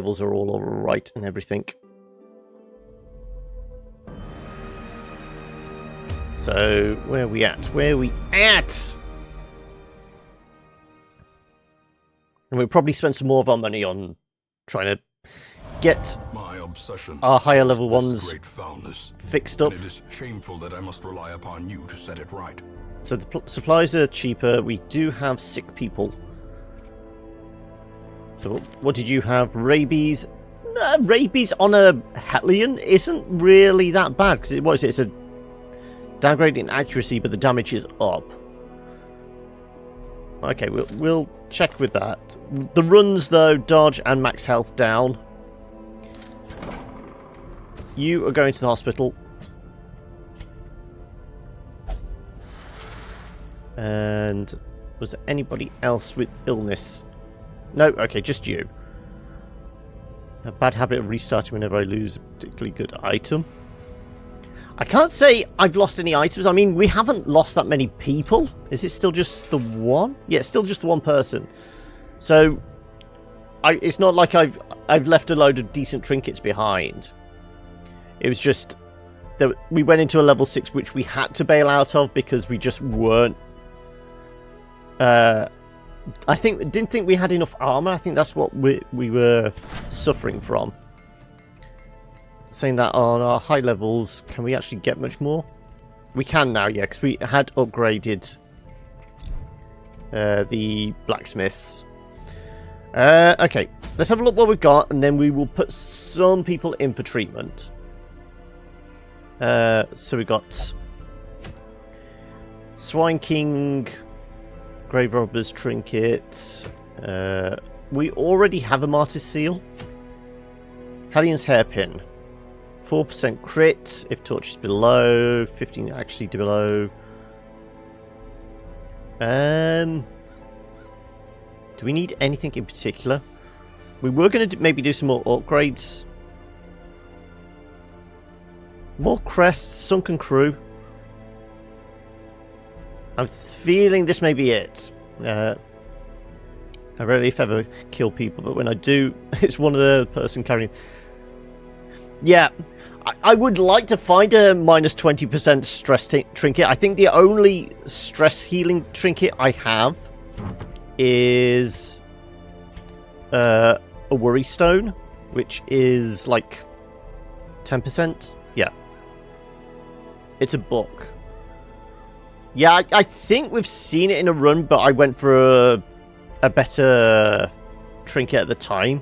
levels are all alright and everything. So, where are we at? Where are we at? And we'll probably spend some more of our money on trying to get our higher level ones fixed up. It is shameful that I must rely upon you to set it right. So the supplies are cheaper. We do have sick people. So what did you have? Rabies. Rabies on a Hellion isn't really that bad because it's a downgrade in accuracy, but the damage is up. Okay, we'll check with that. The runs though, dodge and max health down. You are going to the hospital. And was there anybody else with illness? No, okay, just you. A bad habit of restarting whenever I lose a particularly good item. I can't say I've lost any items. I mean, we haven't lost that many people. Is it still just the one? Yeah, it's still just the one person. So, it's not like I've left a load of decent trinkets behind. It was just that we went into a level 6 which we had to bail out of because we just weren't. Didn't think we had enough armor. I think that's what we were suffering from. Saying that on our high levels, can we actually get much more? We can now, yeah, because we had upgraded the blacksmiths. Okay, let's have a look what we've got, and then we will put some people in for treatment. So we got Swine King, Grave Robber's Trinket. We already have a Martyr's Seal. Hellion's Hairpin. 4% crit if torch is below, 15 actually below. Do we need anything in particular? We were going to maybe do some more upgrades. More crests, Sunken Crew. I'm feeling this may be it. I rarely if ever kill people, but when I do, it's one of the person carrying. Yeah, I would like to find a minus 20% stress trinket. I think the only stress healing trinket I have is a worry stone, which is like 10%. Yeah, it's a book. Yeah, I think we've seen it in a run, but I went for a better trinket at the time.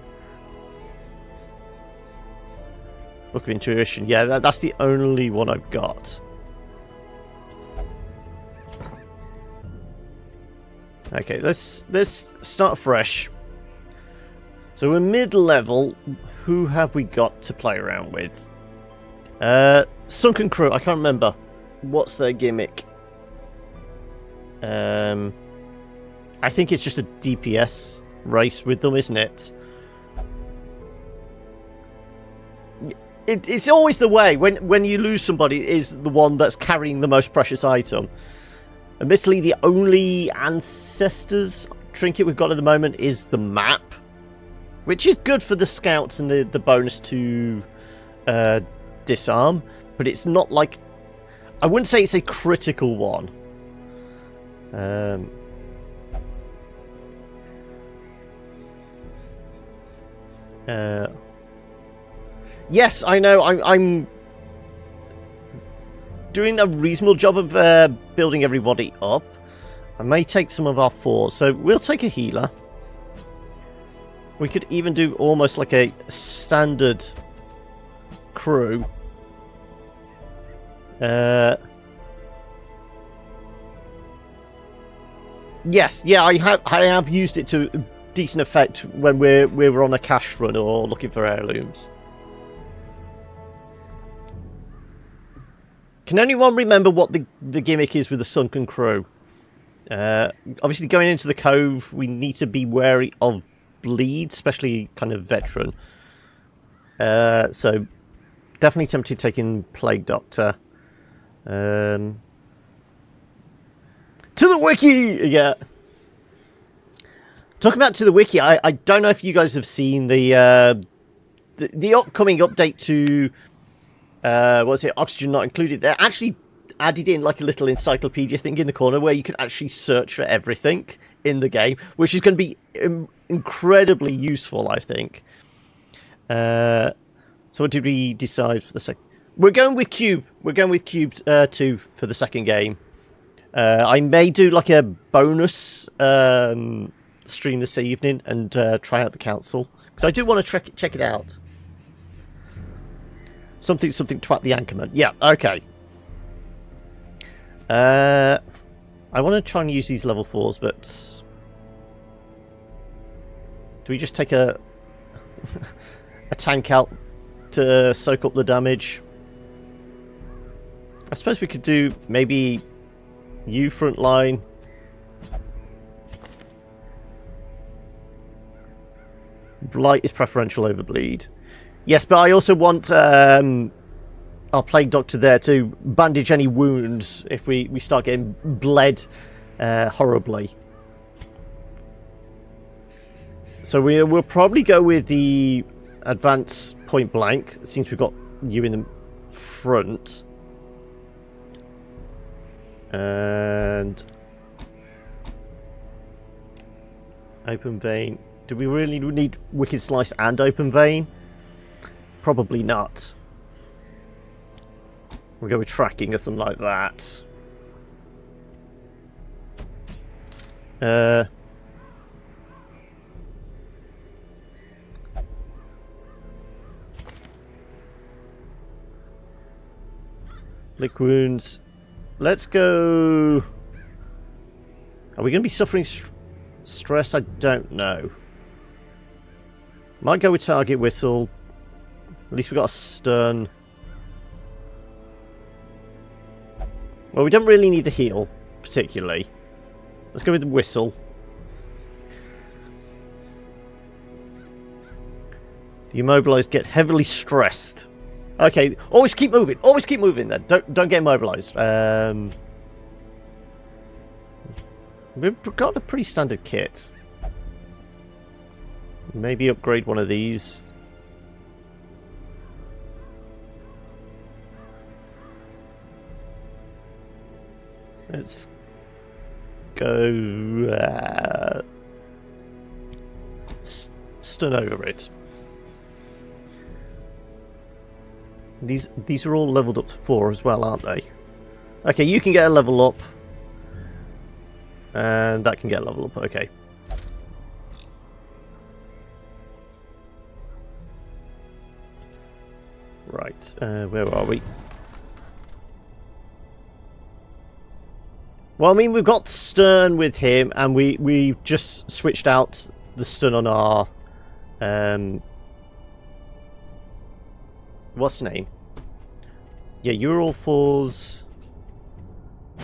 Book of Intuition. Yeah, that's the only one I've got. Okay, let's start fresh. So we're mid-level. Who have we got to play around with? Sunken Crew. I can't remember. What's their gimmick? I think it's just a DPS race with them, isn't it? It's always the way. When you lose somebody, it is the one that's carrying the most precious item. Admittedly, the only Ancestors trinket we've got at the moment is the map, which is good for the scouts and the bonus to disarm, but it's not like... I wouldn't say it's a critical one. Yes, I know. I'm doing a reasonable job of building everybody up. I may take some of our fours, so we'll take a healer. We could even do almost like a standard crew. Yes, yeah, I have used it to decent effect when we're on a cash run or looking for heirlooms. Can anyone remember what the gimmick is with the Sunken Crew? Obviously, going into the cove, we need to be wary of bleed, especially kind of veteran. So, definitely tempted taking Plague Doctor. To the wiki! Yeah. Talking about To the wiki, I don't know if you guys have seen the the upcoming update to what's it? Oxygen Not Included. They're actually added in like a little encyclopedia thing in the corner where you can actually search for everything in the game, which is going to be incredibly useful, I think. So what did we decide for the second? We're going with Cube. We're going with Cube 2 for the second game. I may do like a bonus stream this evening and try out the council, because I do want to check it out. Something twat the Anchorman. Yeah, okay. I want to try and use these level 4s, but do we just take a tank out to soak up the damage? I suppose we could do maybe you front line. Blight is preferential over bleed. Yes, but I also want our Plague Doctor there to bandage any wounds if we start getting bled horribly. So we'll probably go with the advanced point blank, since we've got you in the front. And open vein. Do we really need Wicked Slice and open vein? Probably not. We'll go with tracking or something like that. Lick wounds. Let's go. Are we going to be suffering stress? I don't know. Might go with target whistle. At least we got a stun. Well, we don't really need the heal, particularly. Let's go with the whistle. The immobilized get heavily stressed. Okay, always keep moving. Always keep moving then. Don't get immobilized. We've got a pretty standard kit. Maybe upgrade one of these. Let's go stun over it. These are all leveled up to 4 as well, aren't they? Okay, you can get a level up. And that can get a level up, okay. Right, where are we? Well, I mean, we've got stun with him, and we've just switched out the stun on our what's the name? Yeah, you're all 4s.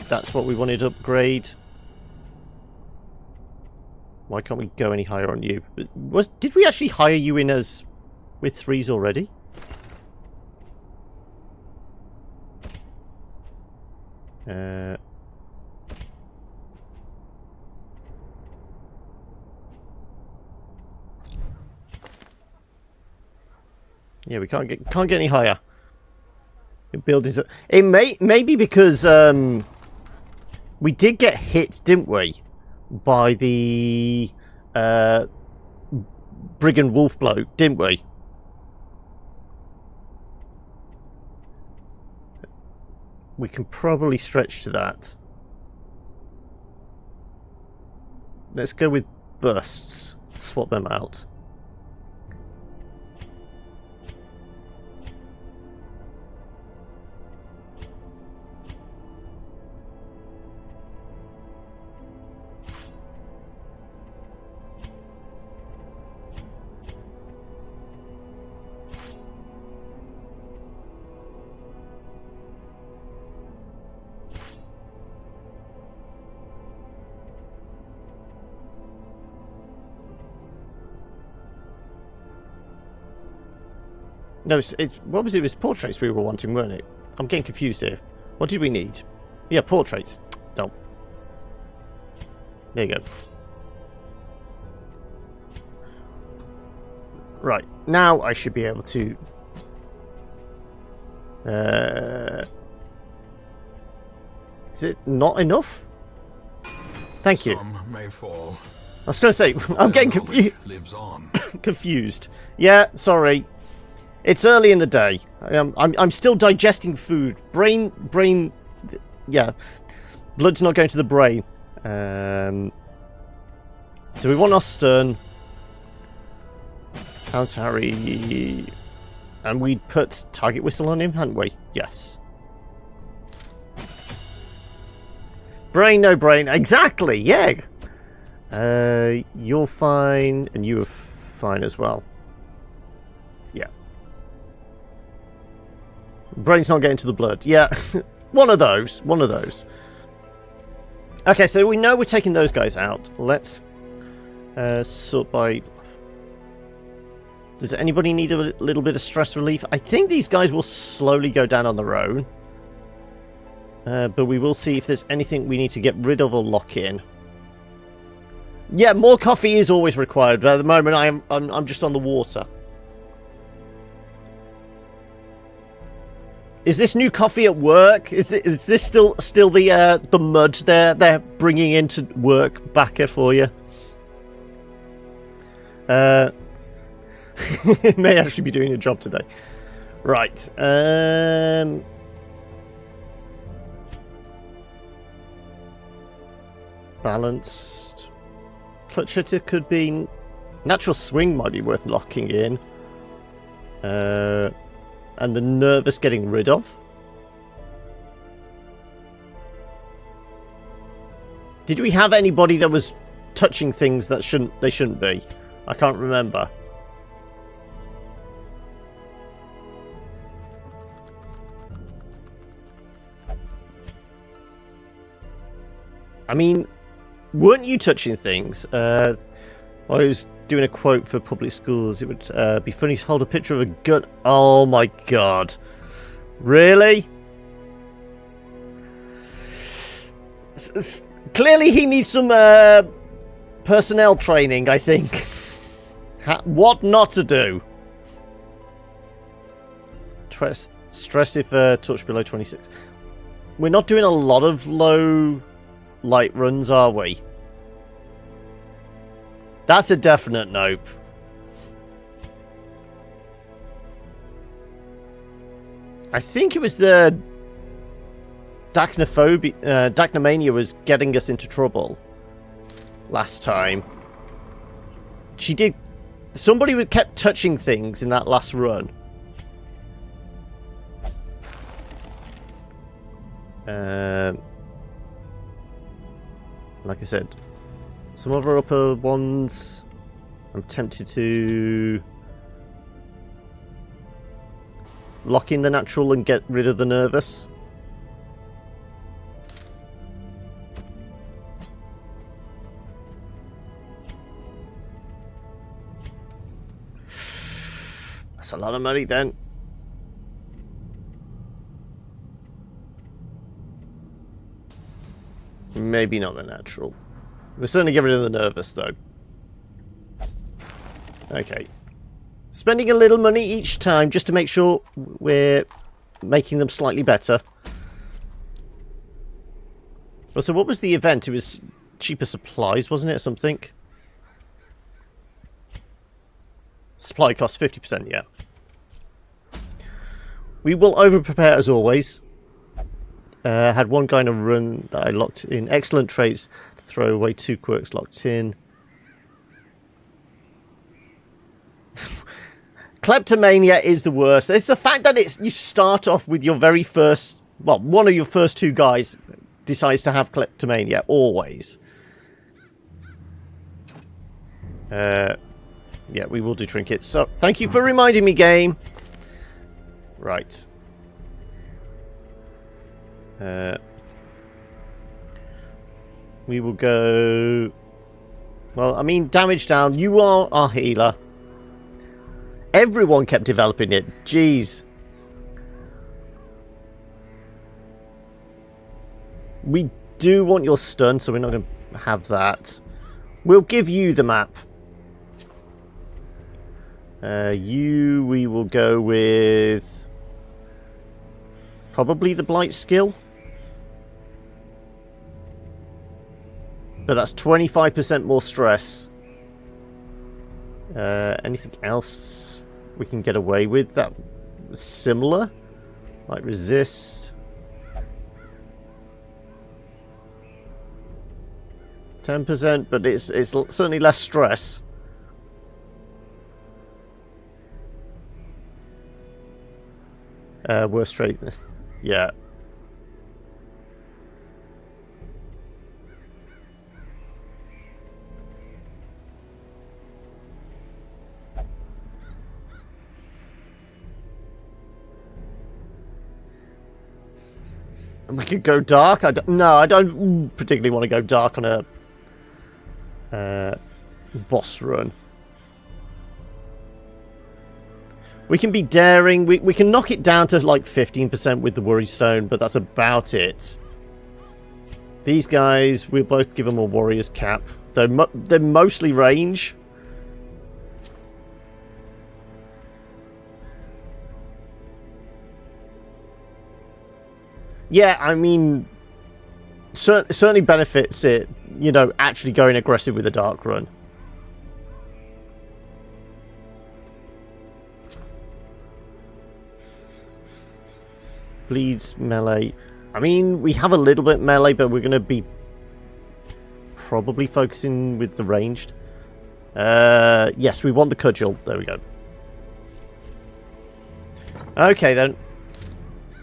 That's what we wanted to upgrade. Why can't we go any higher on you? Did we actually hire you in as with 3s already? Yeah, we can't get any higher. Build is it may be because we did get hit, didn't we, by the brigand wolf bloke, didn't we? We can probably stretch to that. Let's go with bursts. Swap them out. No, what was it? It was portraits we were wanting, weren't it? I'm getting confused here. What did we need? Yeah, portraits. No. There you go. Right. Now I should be able to... Is it not enough? Thank you. Some may fall. I was going to say, I'm getting Lives on. confused. Yeah, sorry. It's early in the day. I'm still digesting food. Brain... Yeah. Blood's not going to the brain. So we want our stern. How's Harry? And we'd put target whistle on him, hadn't we? Yes. Brain, no brain. Exactly, yeah. You're fine, and you are fine as well. Yeah. Brain's not getting to the blood. Yeah. One of those. One of those. Okay, so we know we're taking those guys out. Let's sort by... Does anybody need a little bit of stress relief? I think these guys will slowly go down on their own. But we will see if there's anything we need to get rid of or lock in. Yeah, more coffee is always required, but at the moment I'm just on the water. Is this new coffee at work? Is this still the mud they're bringing into work backer for you? It may actually be doing a job today. Right. Balanced. Clutch hitter could be... Natural swing might be worth locking in. And the nervous getting rid of. Did we have anybody that was touching things that they shouldn't be? I can't remember. I mean, weren't you touching things? I was doing a quote for public schools. It would be funny to hold a picture of a gun. Oh my god. Really? Clearly he needs some personnel training, I think. What not to do. Stress if touch below 26. We're not doing a lot of low light runs, are we? That's a definite nope. I think it was the Dacnomania was getting us into trouble last time. She did... Somebody kept touching things in that last run. Like I said, some of our upper ones, I'm tempted to lock in the natural and get rid of the nervous. That's a lot of money then. Maybe not the natural. We'll certainly get rid of the nervous, though. Okay. Spending a little money each time just to make sure we're making them slightly better. Well, so what was the event? It was cheaper supplies, wasn't it, or something? Supply cost 50%, yeah. We will over-prepare as always. Had one guy in a run that I locked in. Excellent traits. Throw away 2 quirks locked in. Kleptomania is the worst. It's the fact that you start off with your very first... Well, one of your first 2 guys decides to have kleptomania. Always. Yeah, we will do trinkets. So, thank you for reminding me, game. Right. We will go... Well, I mean, damage down. You are our healer. Everyone kept developing it. Jeez. We do want your stun, so we're not going to have that. We'll give you the map. We will go with probably the blight skill. But that's 25% more stress. Anything else we can get away with that similar? Like resist. 10%, but it's certainly less stress. Worst trait. Yeah. We could go dark. No, I don't particularly want to go dark on a boss run. We can be daring. We can knock it down to like 15% with the Worry Stone, but that's about it. These guys, we'll both give them a Warrior's Cap. They're mostly range. Yeah, I mean, certainly benefits it, you know, actually going aggressive with a dark run. Bleeds melee. I mean, we have a little bit melee, but we're going to be probably focusing with the ranged. Yes, we want the cudgel. There we go. Okay, then.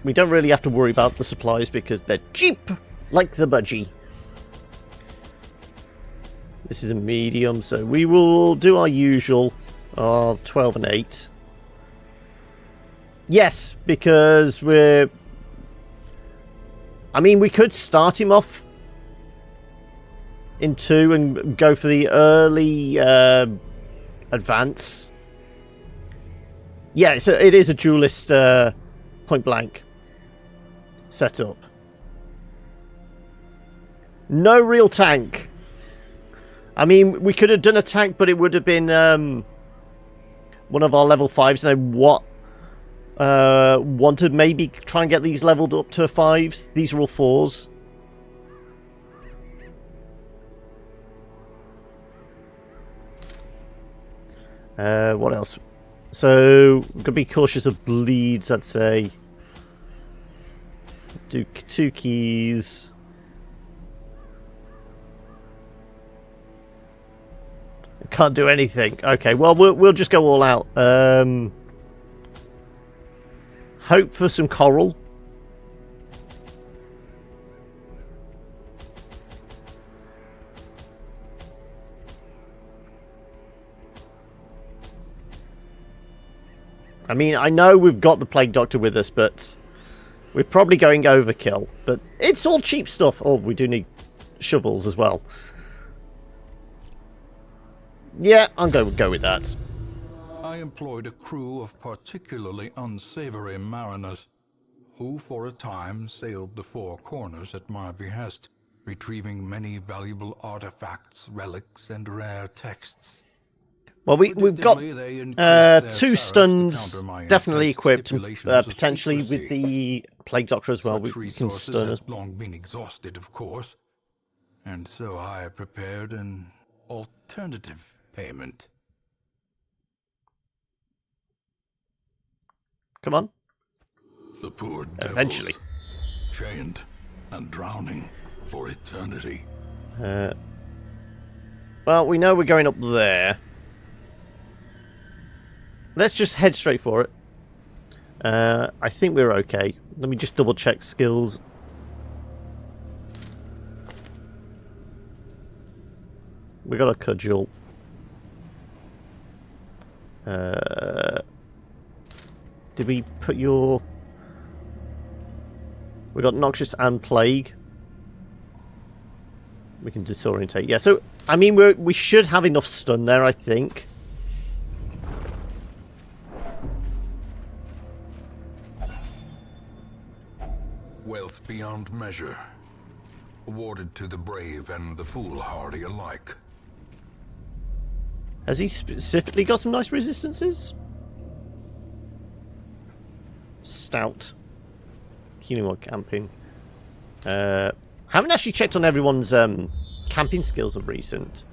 We don't really have to worry about the supplies because they're cheap, like the budgie. This is a medium, so we will do our usual of 12 and 8. Yes, because we're... I mean, we could start him off in 2 and go for the early advance. Yeah, it is a duelist point blank setup. No real tank. I mean, we could have done a tank, but it would have been one of our level 5s. And I want to maybe try and get these leveled up to 5s. These are all 4s. What else? So, we're going to be cautious of bleeds, I'd say. Do 2 keys. Can't do anything. Okay, well, we'll just go all out. Hope for some coral. I mean, I know we've got the Plague Doctor with us, but we're probably going overkill. But it's all cheap stuff. Oh, we do need shovels as well. Yeah, I'm going to go with that. I employed a crew of particularly unsavory mariners, who for a time sailed the 4 corners at my behest, retrieving many valuable artifacts, relics, and rare texts. Well, we've got 2 stuns definitely equipped, potentially with the Plague Doctor as well. We can stun us. Have long been exhausted, of course, and so I prepared an alternative payment. Come on. The poor devils, eventually. Chained and drowning for eternity. Well, we know we're going up there. Let's just head straight for it. I think we're okay. Let me just double check skills. We got a cudgel. Did we put your... We got Noxious and Plague. We can disorientate. Yeah, so, I mean, we should have enough stun there, I think. Wealth beyond measure, awarded to the brave and the foolhardy alike. Has he specifically got some nice resistances? Stout. Healing while camping. Haven't actually checked on everyone's camping skills of recent.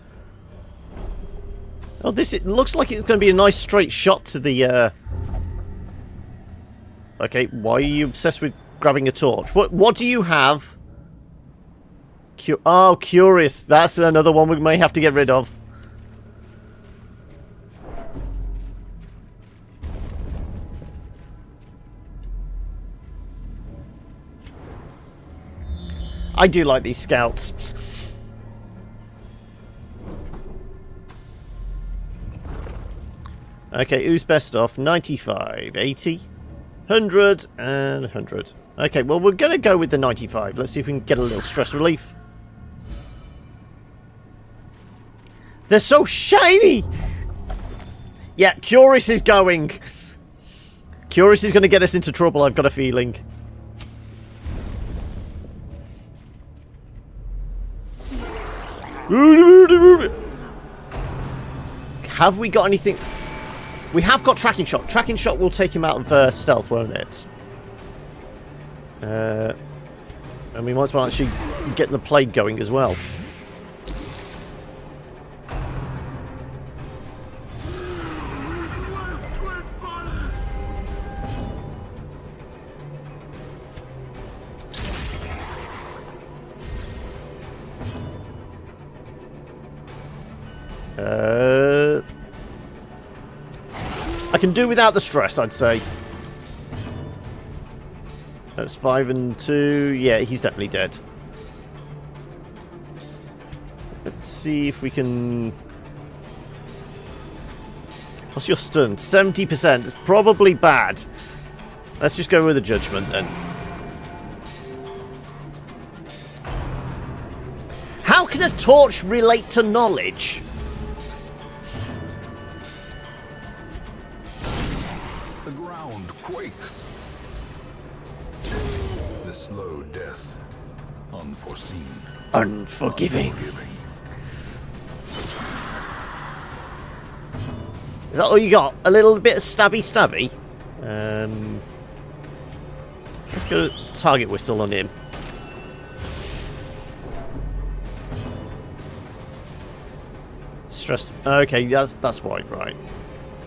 Oh, it looks like it's going to be a nice straight shot to the... Okay, why are you obsessed with grabbing a torch? What do you have? Oh, curious. That's another one we may have to get rid of. I do like these scouts. Okay, who's best off? 95, 80, 100, and 100. Okay, well, we're going to go with the 95. Let's see if we can get a little stress relief. They're so shiny! Yeah, Curious is going. Curious is going to get us into trouble, I've got a feeling. Have we got anything? We have got tracking shot. Tracking shot will take him out of stealth, won't it? And we might as well actually get the plague going as well. I can do without the stress, I'd say. That's 5 and 2. Yeah, he's definitely dead. Let's see if we can... What's your stun? 70%. It's probably bad. Let's just go with a judgment then. How can a torch relate to knowledge? The ground quakes. The slow death, unforeseen. Unforgiving. Is that all you got? A little bit of stabby? Let's go target whistle on him. Stress. Okay, that's why, right.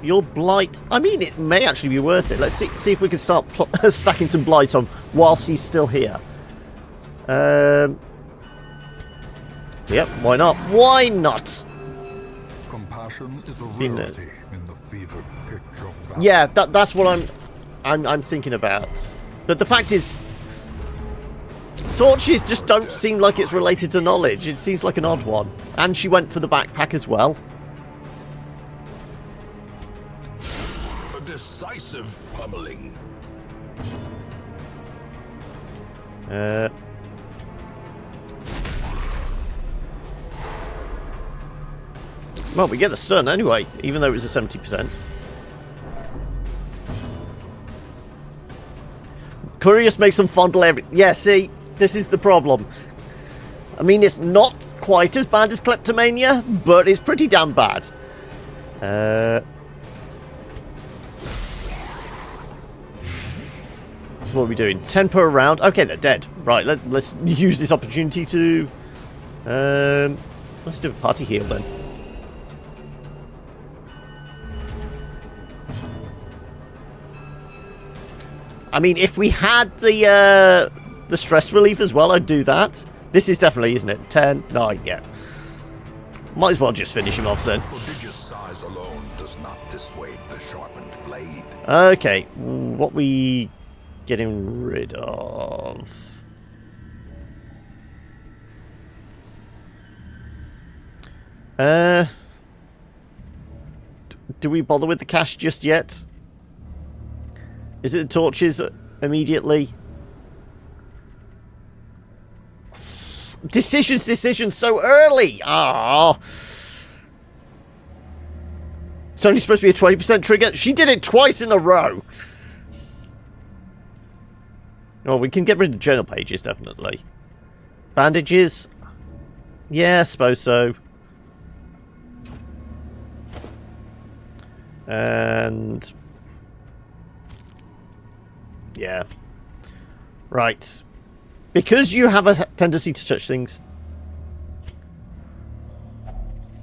Your blight. I mean, it may actually be worth it. Let's see if we can start stacking some blight on whilst he's still here. Yep. Why not? Why not? Compassion is a rarity in the fevered pitch of battle. Yeah, that's what I'm thinking about. But the fact is, torches just don't seem like it's related to knowledge. It seems like an odd one. And she went for the backpack as well. A decisive pummeling. Well, we get the stun anyway, even though it was a 70%. Curious makes them fondle every... Yeah, see, this is the problem. I mean, it's not quite as bad as kleptomania, but it's pretty damn bad. So what are we doing? 10 per round? Okay, they're dead. Right, let's use this opportunity to... let's do a party heal then. I mean, if we had the stress relief as well, I'd do that. This is definitely, isn't it? 10, 9, yeah. Might as well just finish him off then. Prodigious size alone does not dissuade the sharpened blade. Okay, what we getting rid of? Do we bother with the cash just yet? Is it the torches immediately? Decisions so early! Ah. It's only supposed to be a 20% trigger. She did it twice in a row. Oh, we can get rid of journal pages, definitely. Bandages? Yeah, I suppose so. And... yeah. Right. Because you have a tendency to touch things,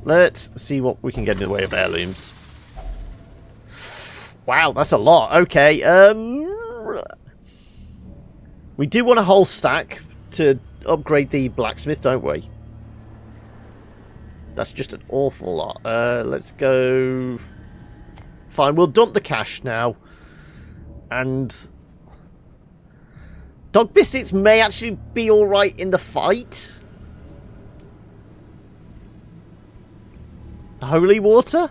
let's see what we can get in the way of heirlooms. Wow, that's a lot. Okay, we do want a whole stack to upgrade the blacksmith, don't we? That's just an awful lot. Let's go... fine, we'll dump the cash now. And... dog biscuits may actually be alright in the fight. Holy water?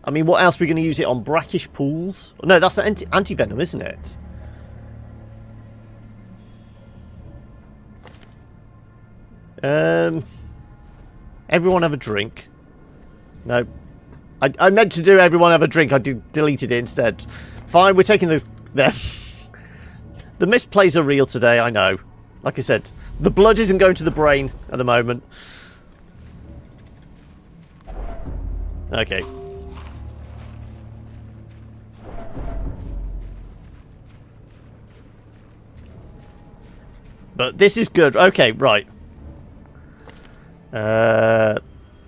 I mean, what else are we going to use it on? Brackish pools? No, that's an anti-venom, isn't it? Everyone have a drink. No. I meant to do everyone have a drink. I deleted it instead. Fine, we're taking the misplays are real today, I know. Like I said, the blood isn't going to the brain at the moment. Okay. But this is good. Okay, right.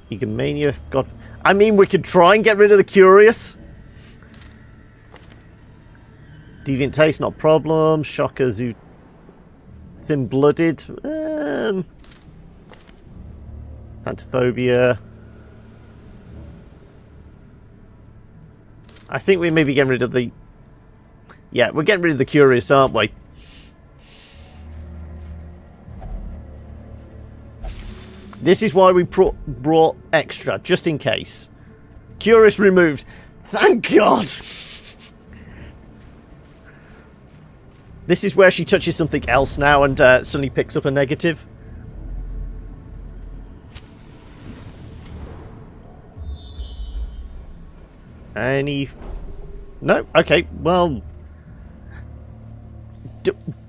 Egomania, God. I mean, we could try and get rid of the curious. Deviant taste, not a problem. Shocker, thin-blooded. Phantophobia. I think we may be getting rid of the... yeah, we're getting rid of the curious, aren't we? This is why we brought extra, just in case. Curious removed. Thank God! This is where she touches something else now and suddenly picks up a negative. Any... no? Okay, well...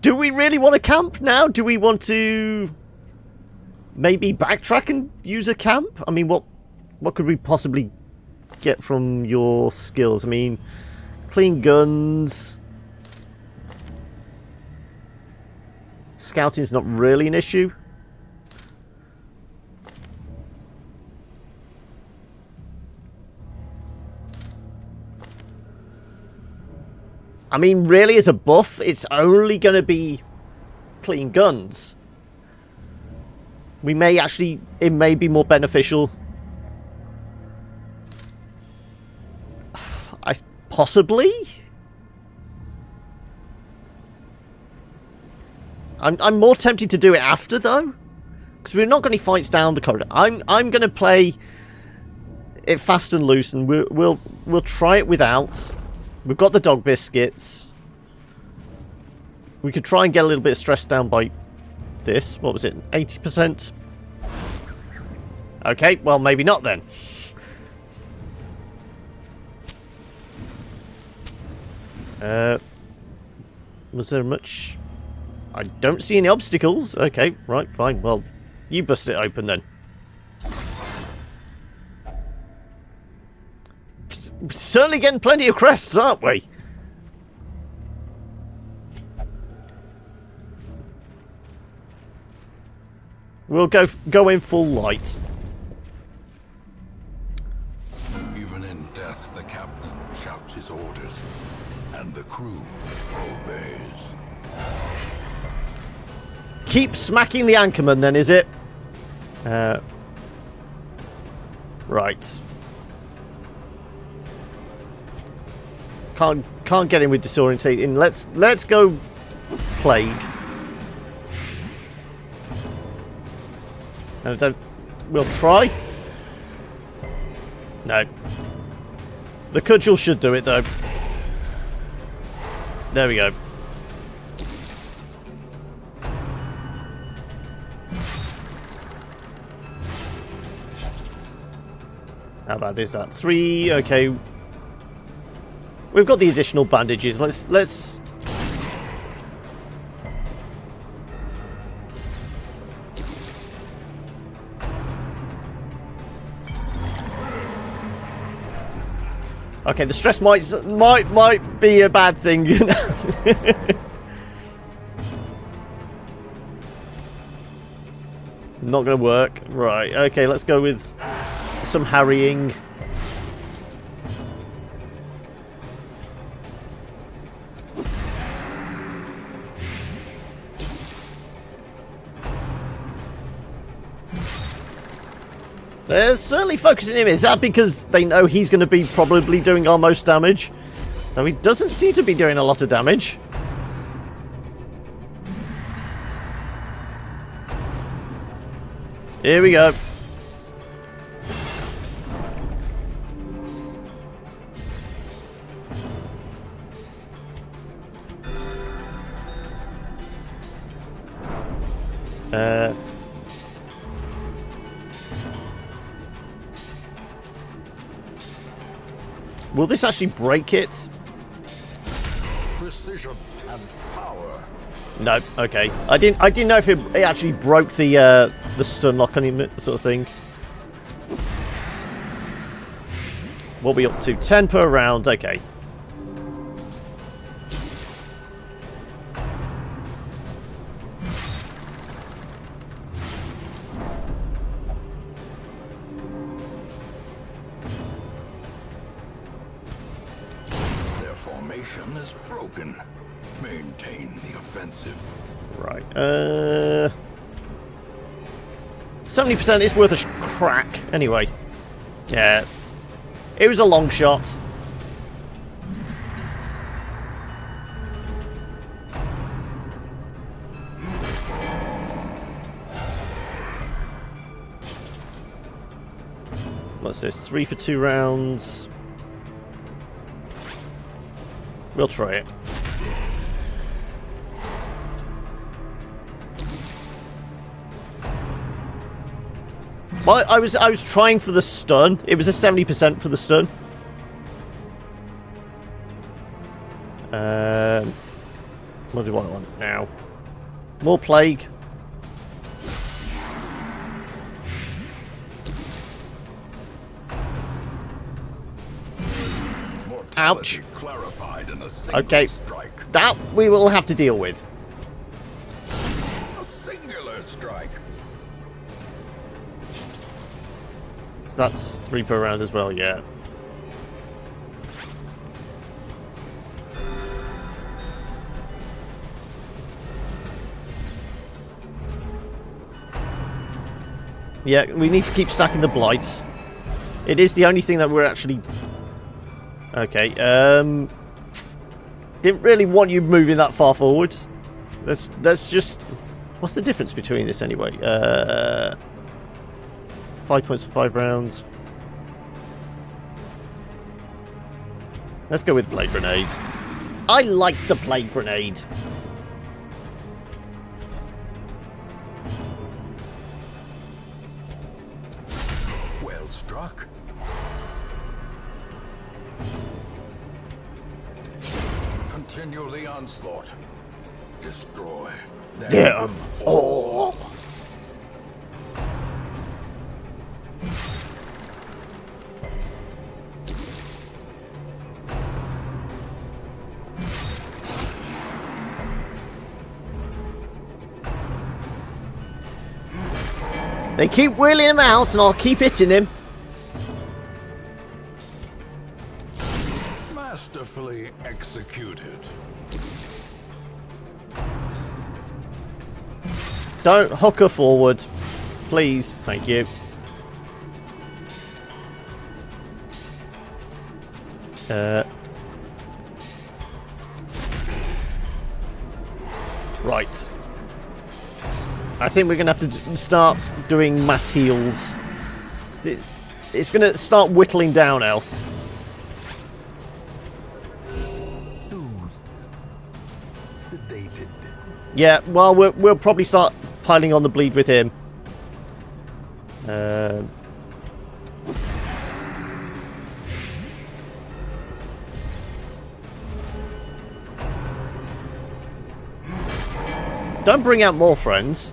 Do we really want to camp now? Do we want to... maybe backtrack and use a camp? I mean, what could we possibly get from your skills? I mean, clean guns... scouting's not really an issue. I mean, really, as a buff, it's only going to be clean guns. We may actually... it may be more beneficial. Possibly? I'm more tempted to do it after, though. Because we're not going to fights down the corridor. I'm going to play it fast and loose, and we'll try it without. We've got the dog biscuits. We could try and get a little bit stressed down by this. What was it? 80%? Okay, well, maybe not then. Was there much... I don't see any obstacles. Okay, right, fine. Well, you bust it open then. We're certainly getting plenty of crests, aren't we? We'll go in full light. Even in death, the captain shouts his orders, and the crew obeys. Keep smacking the anchorman, then, is it? Right. Can't get in with disorientating. Let's go plague. And we'll try. No. The cudgel should do it, though. There we go. How bad is that? 3. Okay. We've got the additional bandages. Let's. Okay, the stress might be a bad thing, you know. Not gonna work. Right, okay, let's go with some harrying. They're certainly focusing him. Is that because they know he's going to be probably doing our most damage? Though he doesn't seem to be doing a lot of damage. Here we go. Will this actually break it? Precision and power. No. Okay. I didn't know if it actually broke the stun lock on him, sort of thing. What are we up to? 10 per round. Okay. Is broken. Maintain the offensive. Right. 70% is worth a crack. Anyway. Yeah. It was a long shot. What's this? 3 for 2 rounds. We'll try it. Well, I was trying for the stun. It was a 70% for the stun. What do I want now? More plague. Ouch. Okay, that we will have to deal with. A singular strike. So that's 3 per round as well, yeah. Yeah, we need to keep stacking the blights. It is the only thing that we're actually... Okay, didn't really want you moving that far forward. Let's just... What's the difference between this anyway? 5 points for 5 rounds. Let's go with Plague Grenade. I like the Plague Grenade. Well struck. Continue the onslaught. Destroy. Yeah. Oh. They keep wheeling him out, and I'll keep hitting him. Masterfully executed. Don't hook her forward. Please. Thank you. Right. I think we're going to have to start doing mass heals. It's going to start whittling down else. Sedated. Yeah, well, we'll probably start piling on the bleed with him. Don't bring out more friends.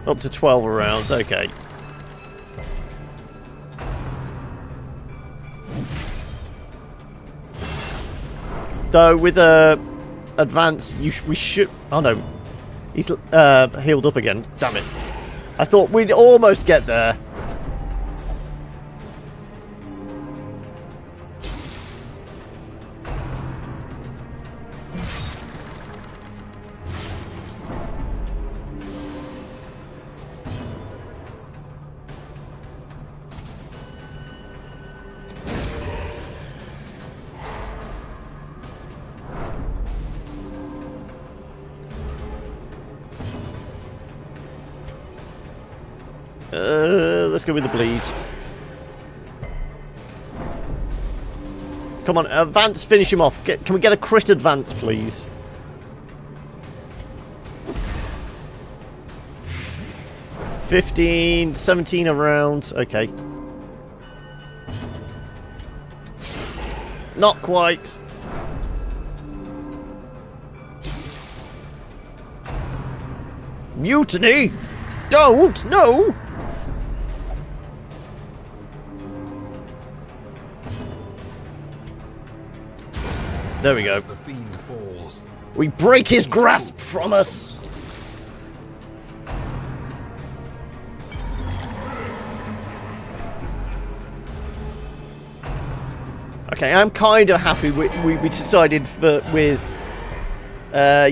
Up to 12 rounds, okay. Though with advance, we should. Oh no, he's healed up again. Damn it! I thought we'd almost get there. Let's go with the bleed. Come on, advance, finish him off. Can we get a crit advance, please? $15, 17 around. Okay. Not quite. Mutiny! Don't! No! There we go. The fiend falls. We break his grasp from us! Okay, I'm kind of happy we decided with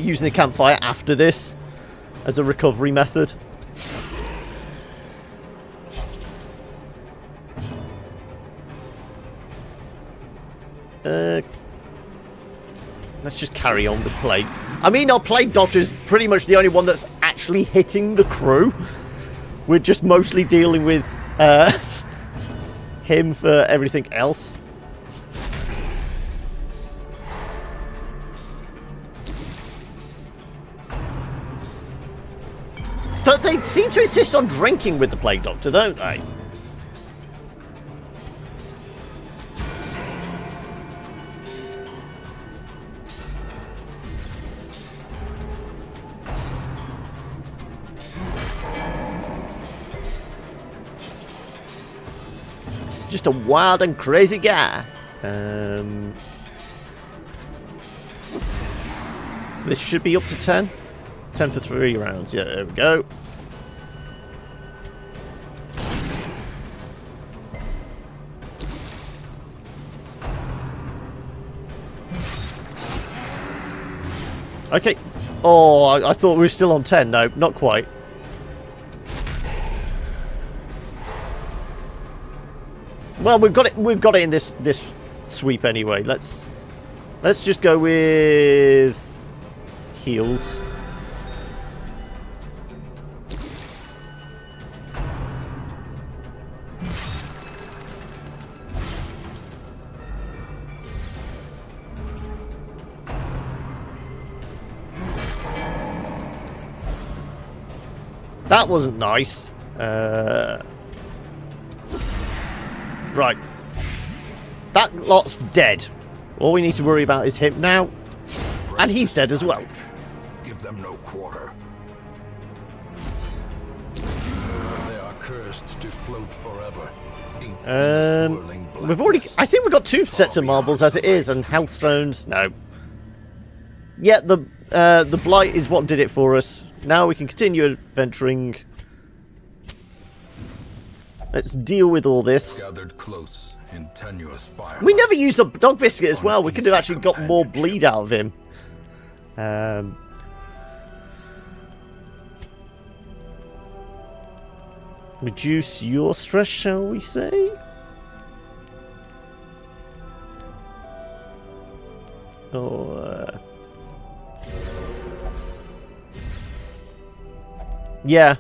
using the campfire after this as a recovery method. Let's just carry on with Plague. I mean, our Plague Doctor is pretty much the only one that's actually hitting the crew. We're just mostly dealing with him for everything else. But they seem to insist on drinking with the Plague Doctor, don't they? Just a wild and crazy guy. So this should be up to 10. 10 for 3 rounds. Yeah, there we go. Okay. Oh, I thought we were still on 10. No, not quite. Well, we've got it. We've got it in this sweep anyway. Let's just go with heals. That wasn't nice. Right. That lot's dead. All we need to worry about is him now. And he's dead as well. Give them no quarter. They are cursed to float forever. We've already... I think we've got 2 sets of marbles as it is, and health zones. No. Yeah, the blight is what did it for us. Now we can continue adventuring. Let's deal with all this. Gathered close in tenuous fire. We never used a dog biscuit as well. We could have actually got more bleed out of him. Reduce your stress, shall we say? Or yeah,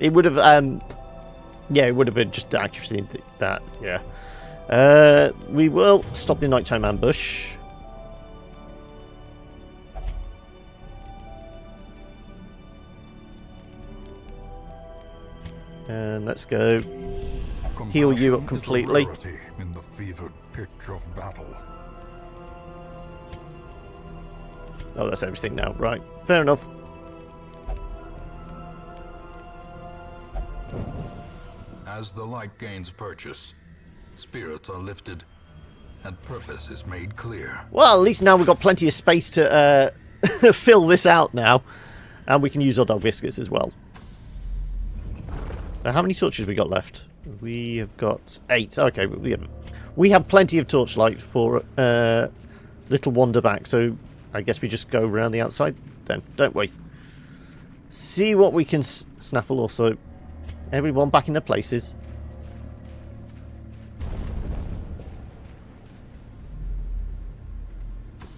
it would have yeah, it would have been just accuracy into that. Yeah. We will stop the nighttime ambush. And let's go heal you up completely. In the fevered pitch of battle. Oh, that's everything now. Right. Fair enough. As the light gains purchase, spirits are lifted, and purpose is made clear. Well, at least now we've got plenty of space to fill this out now. And we can use our dog biscuits as well. Now, how many torches have we got left? We have got 8. Okay, we have plenty of torchlight for little wander back, so I guess we just go around the outside then, don't we? See what we can snaffle also. Everyone back in their places.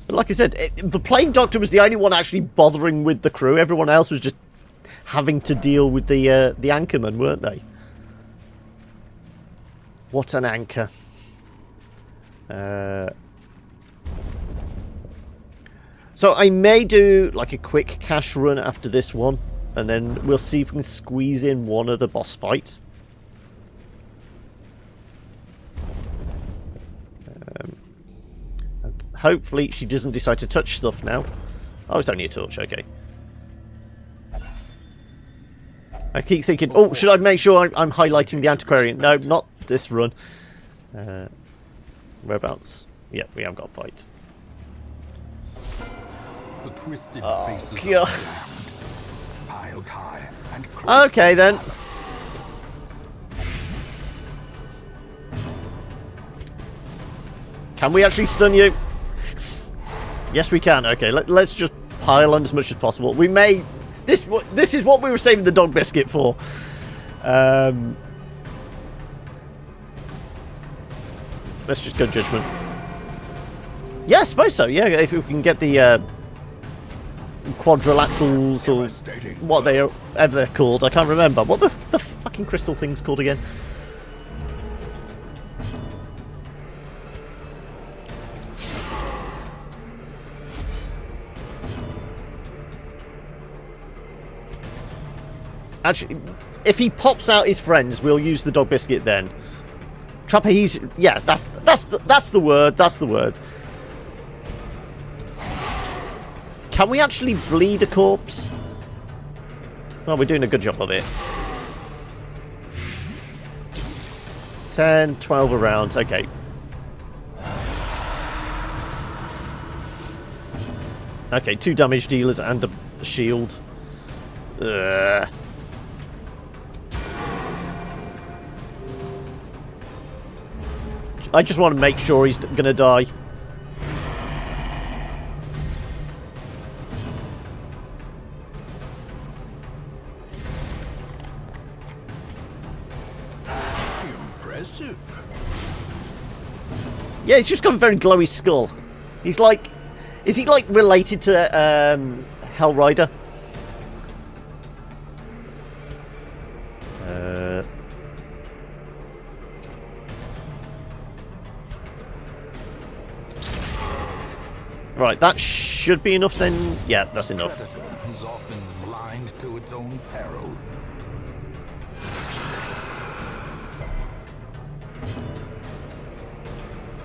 But like I said, the Plague Doctor was the only one actually bothering with the crew. Everyone else was just having to deal with the anchormen, weren't they? What an anchor. So I may do like a quick cash run after this one, and then we'll see if we can squeeze in one of the boss fights. And hopefully she doesn't decide to touch stuff now. Oh, it's only a torch, okay. I keep thinking, oh, should I make sure I'm highlighting the antiquarian? No, not this run. Whereabouts? Yeah, we have got a fight. The twisted Oh, faces God. of the damned, piled high and Okay, then. Can we actually stun you? Yes, we can. Okay, let's just pile on as much as possible. We may... This is what we were saving the dog biscuit for. Let's just go judgment. Yeah, I suppose so. Yeah, if we can get the quadrilaterals or what they are ever they're called. I can't remember. What the fucking crystal thing's called again? Actually, if he pops out his friends, we'll use the dog biscuit then. Trapeze, yeah, that's the word. That's the word. Can we actually bleed a corpse? Well, we're doing a good job of it. 10, 12 around. Okay. Okay, 2 damage dealers and a shield. Ugh. I just want to make sure he's gonna die. impressive. Yeah, he's just got a very glowy skull. He's like... Is he like related to Hellrider? Right, that should be enough then. Yeah, that's enough. Predator is often blind to its own peril.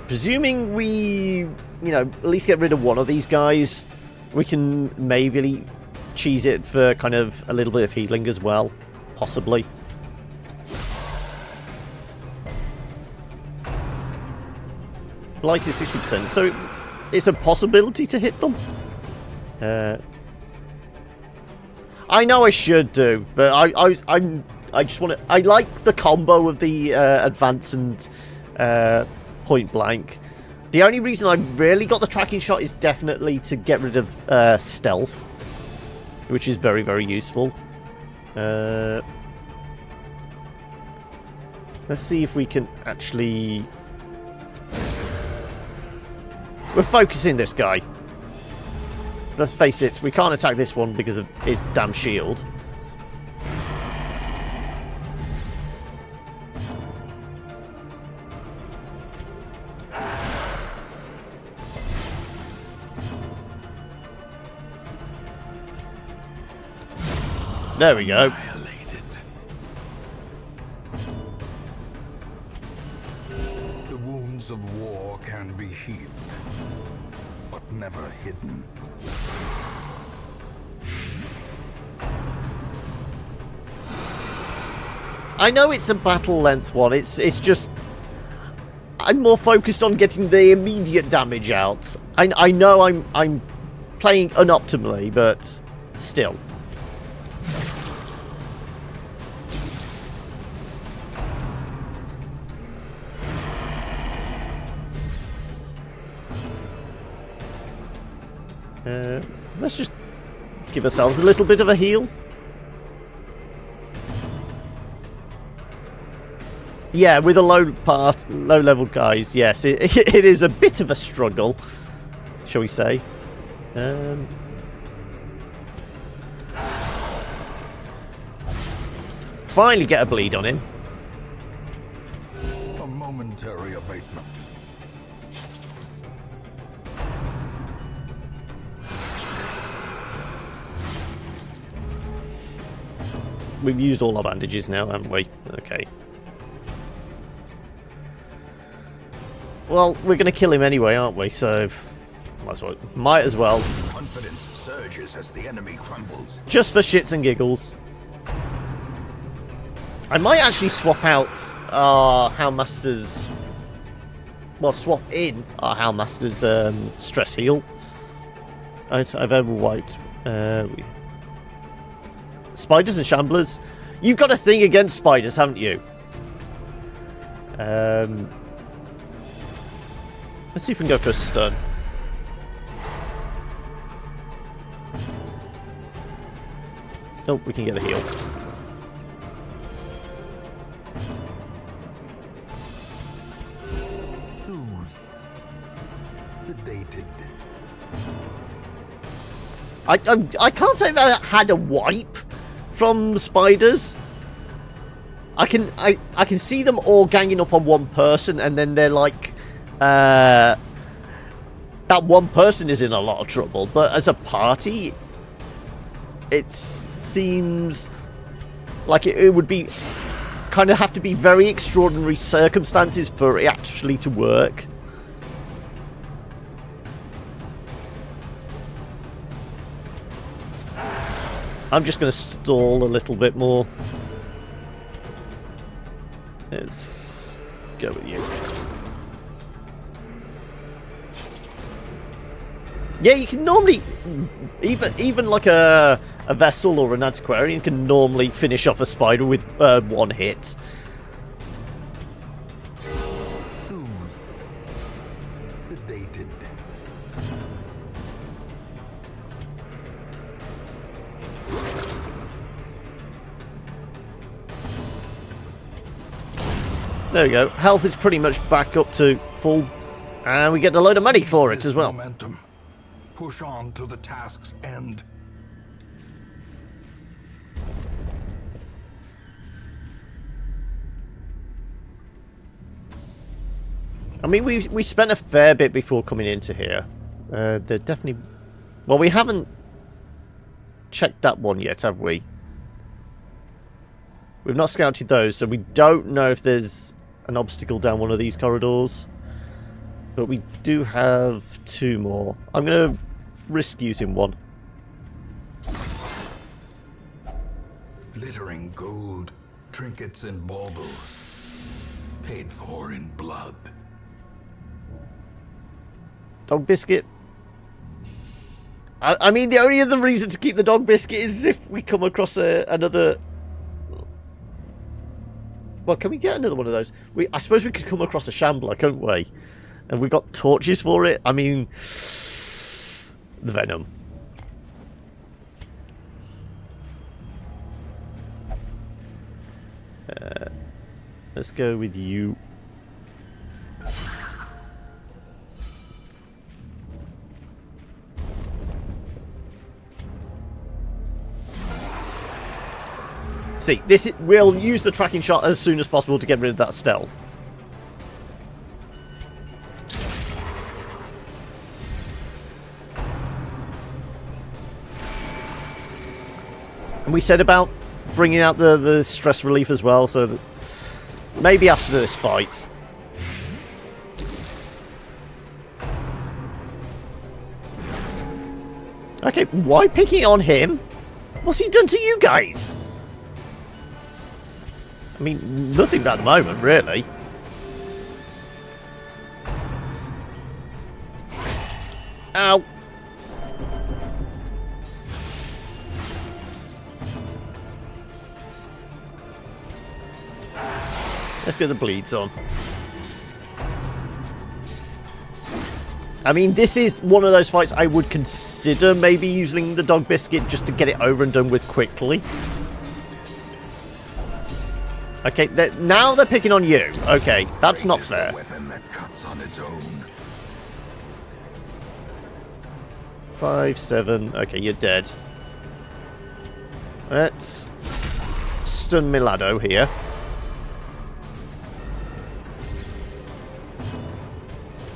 Presuming we, you know, at least get rid of one of these guys, we can maybe cheese it for kind of a little bit of healing as well. Possibly. Blight is 60%, so it's a possibility to hit them. I know I should do, but I just want to... I like the combo of the advance and point blank. The only reason I really got the tracking shot is definitely to get rid of stealth, which is very, very useful. Let's see if we can actually... We're focusing this guy. Let's face it, we can't attack this one because of his damn shield. There we go. The wounds of war can be healed, but never hidden. I know it's a battle length one. It's just I'm more focused on getting the immediate damage out. I know I'm playing unoptimally, but still. Let's just give ourselves a little bit of a heal. Yeah, with a low-level guys, yes, it is a bit of a struggle, shall we say. Finally get a bleed on him. A momentary abatement. We've used all our bandages now, haven't we? Okay. Well, we're going to kill him anyway, aren't we? So, might as well. Confidence surges as the enemy crumbles. Just for shits and giggles. I might actually swap out our Hellmaster's... Well, swap in our Hellmaster's stress heal. I've ever wiped... Spiders and shamblers. You've got a thing against spiders, haven't you? Let's see if we can go for a stun. Oh, we can get a heal. Soothed. Sedated. I can't say that I had a wipe from spiders. I can see them all ganging up on one person, and then they're like, that one person is in a lot of trouble. But as a party, it seems like it would be kind of have to be very extraordinary circumstances for it actually to work. I'm just going to stall a little bit more. Let's go with you. Yeah, you can normally, even like a vessel or an antiquarian can normally finish off a spider with one hit. Soothed. Sedated. There we go. Health is pretty much back up to full, and we get a load of money for it as well. Momentum. Push on to the task's end. I mean, we spent a fair bit before coming into here. They're definitely... Well, we haven't checked that one yet, have we? We've not scouted those, so we don't know if there's an obstacle down one of these corridors. But we do have two more. I'm going to risk using one. Glittering gold, trinkets and baubles, paid for in blood. Dog biscuit. I mean, the only other reason to keep the dog biscuit is if we come across another... Well, can we get another one of those? I suppose we could come across a shambler, couldn't we? And we've got torches for it. I mean, the venom. Let's go with you. See, we'll use the tracking shot as soon as possible to get rid of that stealth. And we said about bringing out the stress relief as well, so that maybe after this fight. Okay, why picking on him? What's he done to you guys? I mean, nothing at the moment, really. Ow! Let's get the bleeds on. I mean, this is one of those fights I would consider maybe using the dog biscuit just to get it over and done with quickly. Okay, now they're picking on you. Okay, that's not fair. Weapon that cuts on its own. 5, 7. Okay, you're dead. Let's stun Milado here.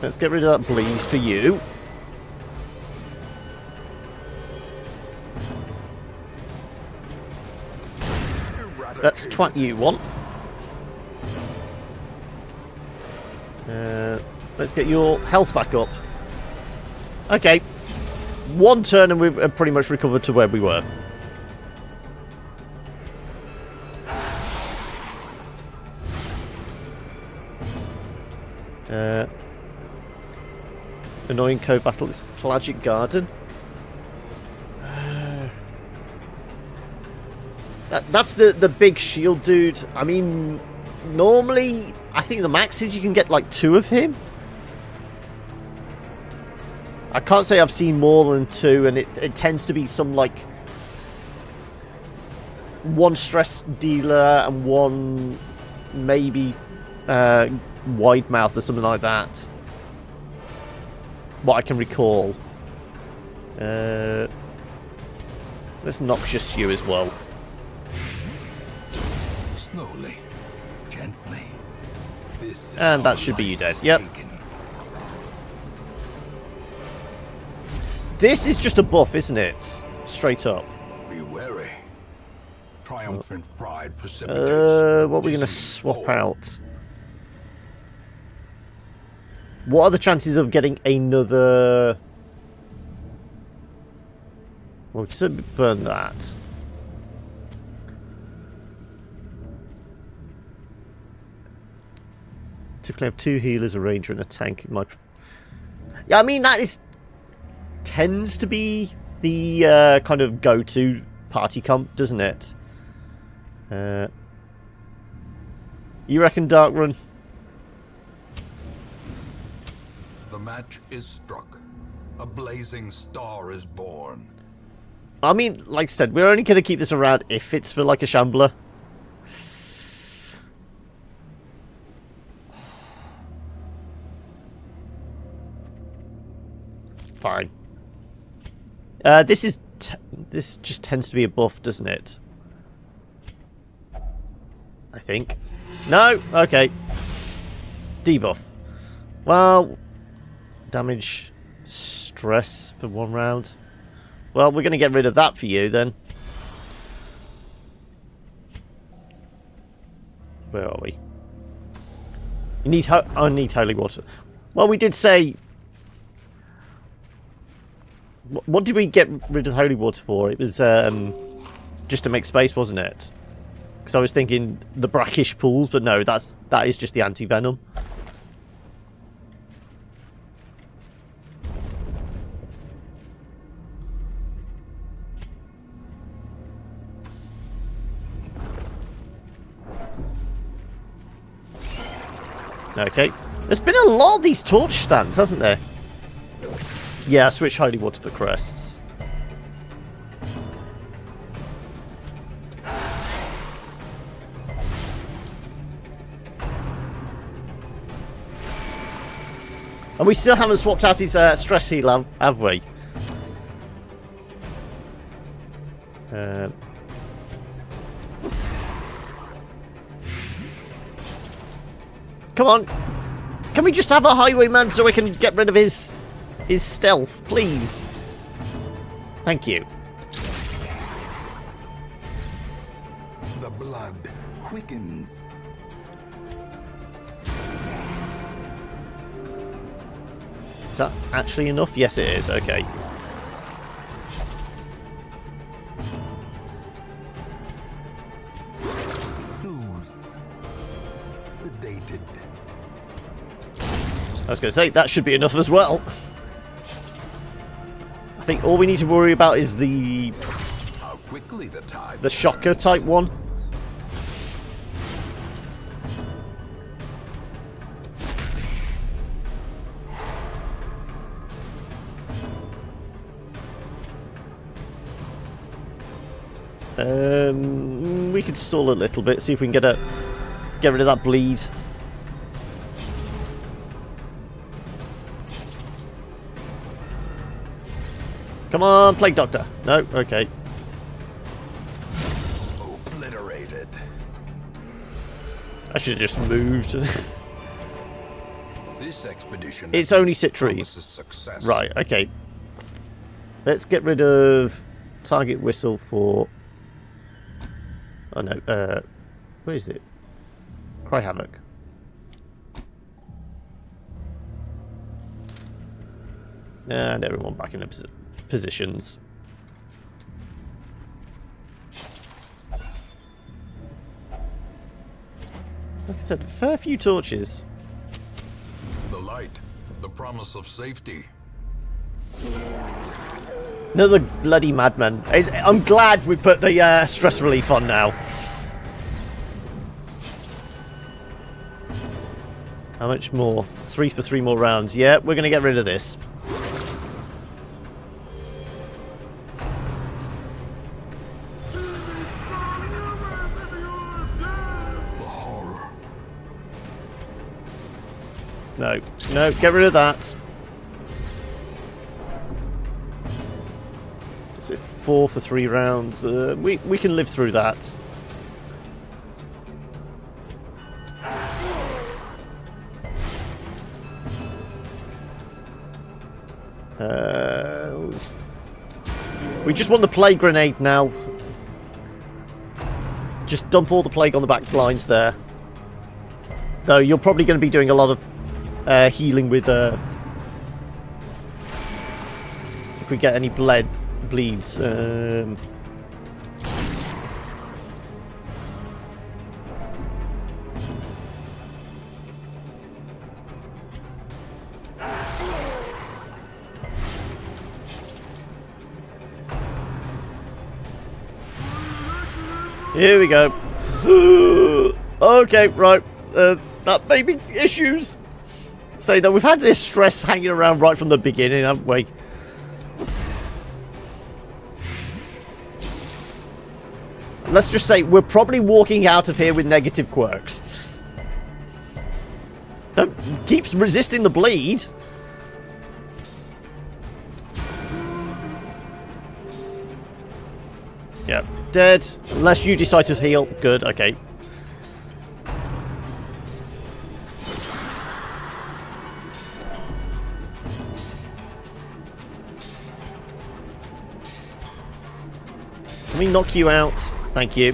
Let's get rid of that bleed for you. Let's twat you one. Let's get your health back up. Okay. One turn and we've pretty much recovered to where we were. Annoying co-battle is Pelagic Garden. That's the big shield dude. I mean, normally, I think the max is you can get like 2 of him. I can't say I've seen more than 2, and it tends to be some like 1 stress dealer and 1 maybe wide mouth or something like that. What I can recall. Let's noxious you as well. Slowly, gently. And that should be you dead. Yep. This is just a buff, isn't it? Straight up. Be wary. Triumphant pride precipitates. What are we going to swap out? What are the chances of getting another... Well, just burn that. Typically have 2 healers, a ranger, and a tank in my... Yeah, I mean, that is... tends to be the kind of go-to party comp, doesn't it? You reckon Dark Run? The match is struck. A blazing star is born. I mean, like I said, we're only going to keep this around if it's for like a shambler. Fine. This just tends to be a buff, doesn't it? I think. No? Okay. Debuff. Well, damage, stress for 1 round. Well, we're going to get rid of that for you then. Where are we? You need I need holy water. Well, we did say... What did we get rid of holy water for? It was just to make space, wasn't it? Because I was thinking the brackish pools, but no, that is just the anti-venom. Okay. There's been a lot of these torch stands, hasn't there? Yeah, switch holy water for crests. And we still haven't swapped out his stress heal, have we? Come on. Can we just have a highwayman so we can get rid of his stealth, please? Thank you. The blood quickens. Is that actually enough? Yes, it is. Okay. Soothed. I was going to say, that should be enough as well. I think all we need to worry about is the How quickly the tide shocker type one. We could stall a little bit, see if we can get rid of that bleed. Come on, Plague Doctor. No, okay. obliterated. I should have just moved. This expedition It's only Citri. promises success. Right, okay. Let's get rid of target whistle for... Oh no, where is it? Cry Havoc. And everyone back in their positions. Like I said, a fair few torches. The light, the promise of safety. Another bloody madman. I'm glad we put the stress relief on now. How much more? 3 for 3 more rounds. Yeah, we're going to get rid of this. The horror. No, no, get rid of that. Is it 4 for 3 rounds? We can live through that. We just want the plague grenade now. Just dump all the plague on the back lines there. Though you're probably going to be doing a lot of healing with if we get any bleeds. Here we go. Okay, right. That may be issues. Say that we've had this stress hanging around right from the beginning, haven't we? Let's just say we're probably walking out of here with negative quirks. That keeps resisting the bleed. Yeah, dead. Unless you decide to heal. Good, okay. Let me knock you out. Thank you.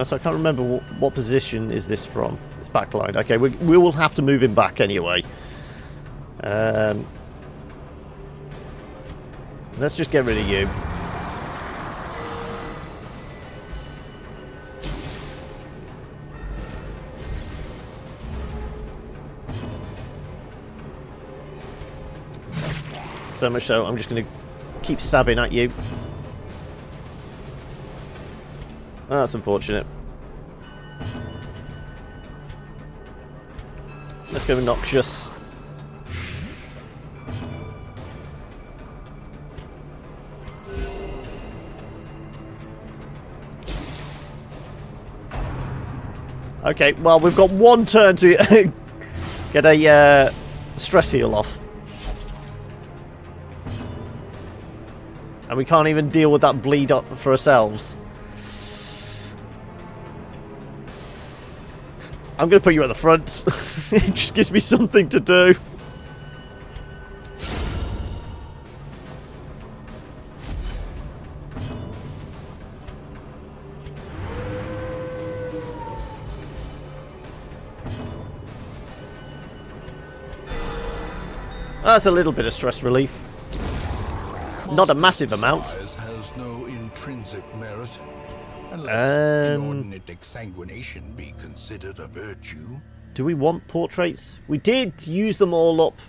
So I can't remember what position is this from. It's backline. Okay, we will have to move him back anyway. Let's just get rid of you. So much so, I'm just going to keep stabbing at you. Oh, that's unfortunate. Let's go Noxious. Okay, well, we've got one turn to get a stress heal off. And we can't even deal with that bleed up for ourselves. I'm going to put you at the front. It just gives me something to do. That's a little bit of stress relief. Not a massive amount. Size has no intrinsic merit, unless inordinate exsanguination be considered a virtue. Do we want portraits? We did use them all up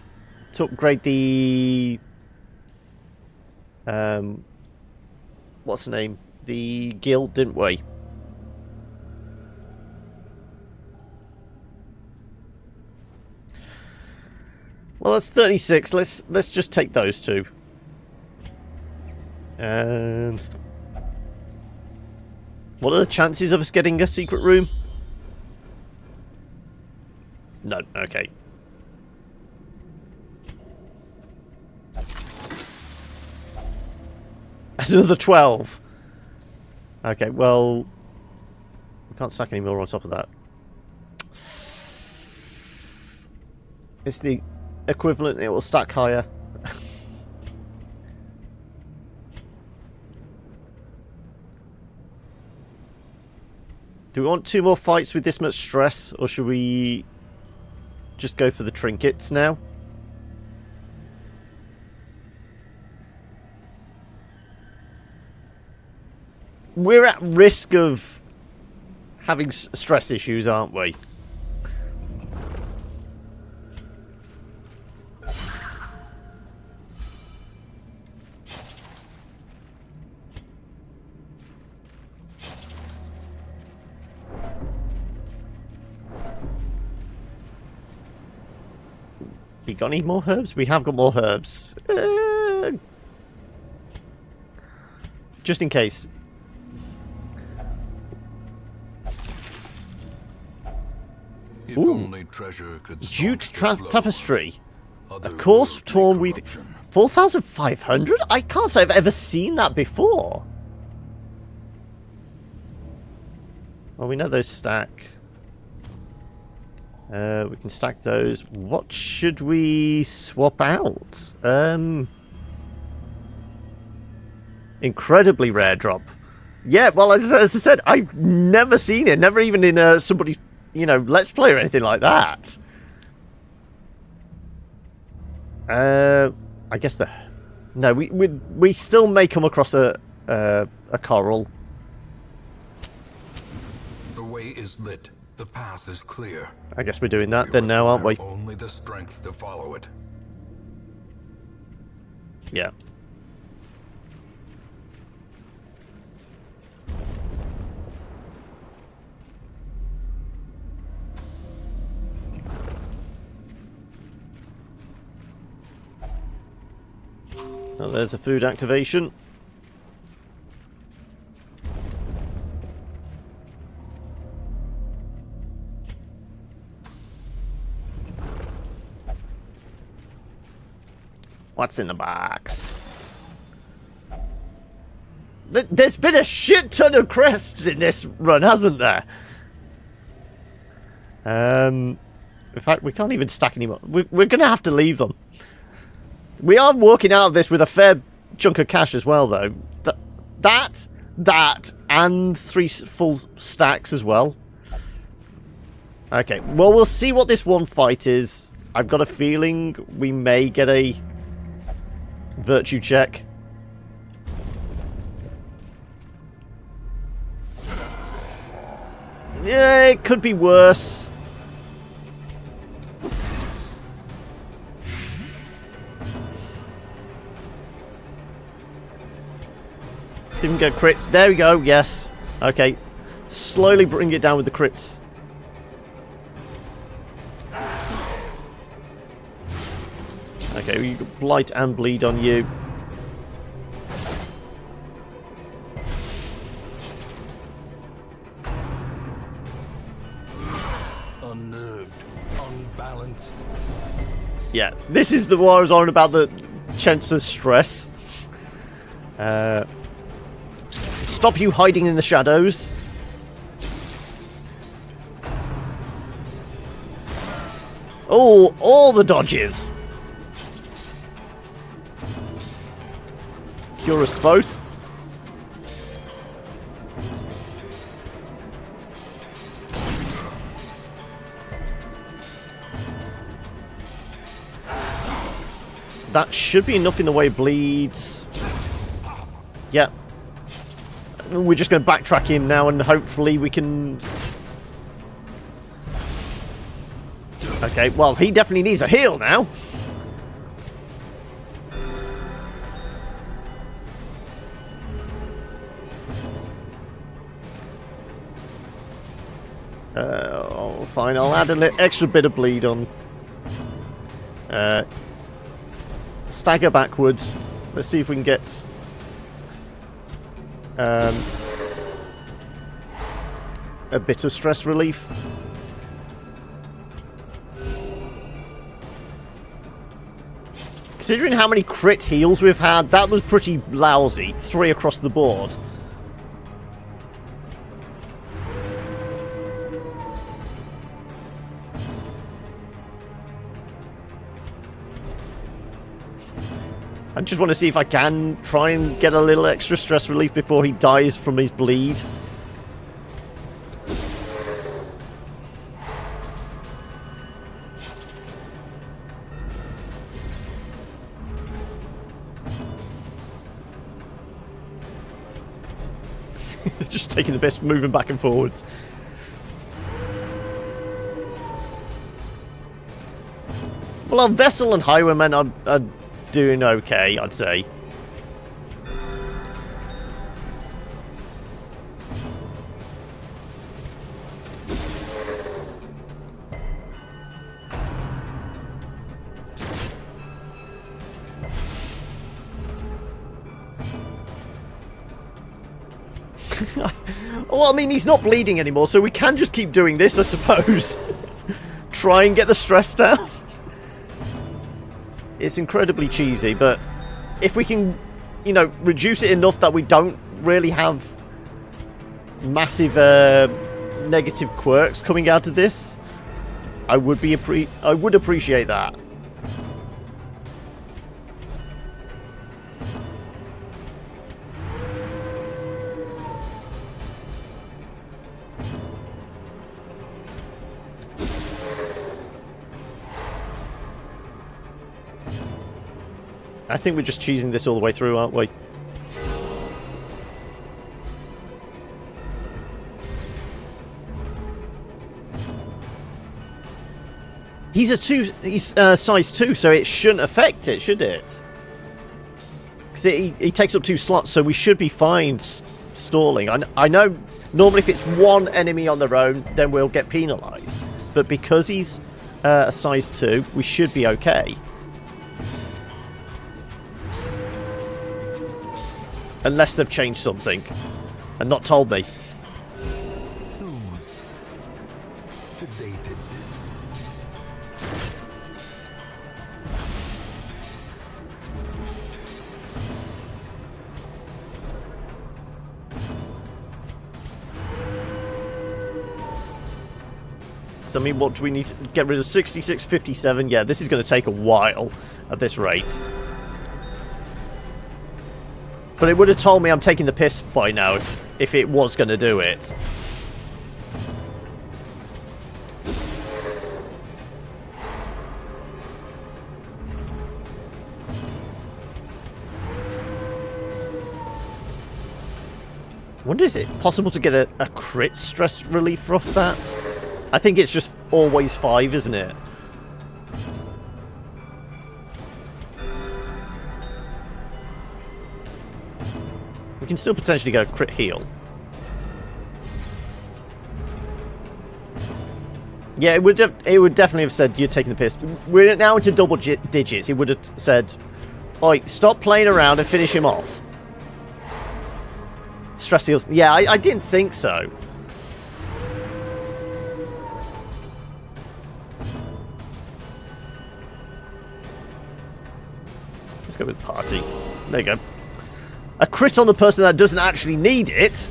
to upgrade the... what's the name? The guild, didn't we? Well, that's 36. Let's just take those two. And what are the chances of us getting a secret room? No, okay. Another 12. Okay, well, we can't stack any more on top of that. It's the equivalent, it will stack higher. Do we want 2 more fights with this much stress, or should we just go for the trinkets now? We're at risk of having stress issues, aren't we? We got any more herbs? We have got more herbs. Just in case. If Ooh. only treasure could Jute staunch the flow. tapestry. Other A coarse worldly torn weave. corruption. 4,500? I can't say I've ever seen that before. Well, we know those stack. We can stack those. What should we swap out? Incredibly rare drop. Yeah, well, as I said, I've never seen it. Never even in somebody's, Let's Play or anything like that. I guess no, we still may come across a coral. The way is lit. The path is clear. I guess we're doing that We then now, aren't we? require only the strength to follow it. Yeah. Oh, there's a food activation. What's in the box? There's been a shit ton of crests in this run, hasn't there? In fact, we can't even stack anymore. We're going to have to leave them. We are walking out of this with a fair chunk of cash as well, though. That, and 3 full stacks as well. Okay, well, we'll see what this one fight is. I've got a feeling we may get a virtue check. Yeah, it could be worse. See if we can get crits. There we go, yes. Okay. Slowly bring it down with the crits. Okay, we got blight and bleed on you. Unnerved, unbalanced. Yeah, this is the war I was on about, the chance of stress. Stop you hiding in the shadows. Oh, all the dodges. Cure us both. that should be enough in the way of bleeds. Yeah. We're just going to backtrack him now and hopefully we can... Okay, well, he definitely needs a heal now. Oh, fine, I'll add a extra bit of bleed on. Stagger backwards. Let's see if we can get... a bit of stress relief. Considering how many crit heals we've had, that was pretty lousy. 3 across the board. I just want to see if I can try and get a little extra stress relief before he dies from his bleed. Just taking the best, moving back and forwards. Well, our Vessel and Highwaymen are doing okay, I'd say. Well, I mean, he's not bleeding anymore, so we can just keep doing this, I suppose. Try and get the stress down. It's incredibly cheesy, but if we can, you know, reduce it enough that we don't really have massive negative quirks coming out of this, I would appreciate that. I think we're just cheesing this all the way through, aren't we? He's size 2, so it shouldn't affect it, should it? Because he takes up 2 slots, so we should be fine stalling. I know normally if it's one enemy on their own, then we'll get penalised. But because he's a size 2, we should be okay. Unless they've changed something and not told me. Sedated. So I mean, what do we need to get rid of? 66, 57? Yeah, this is going to take a while at this rate. But it would have told me I'm taking the piss by now if it was going to do it. I wonder, is it possible to get a crit stress relief off that? I think it's just always 5, isn't it? We can still potentially get a crit heal. Yeah, it would definitely have said you're taking the piss. We're now into double digits. It would have said, "Oi, stop playing around and finish him off." Stress heals. Yeah, I didn't think so. Let's go with party. There you go. A crit on the person that doesn't actually need it.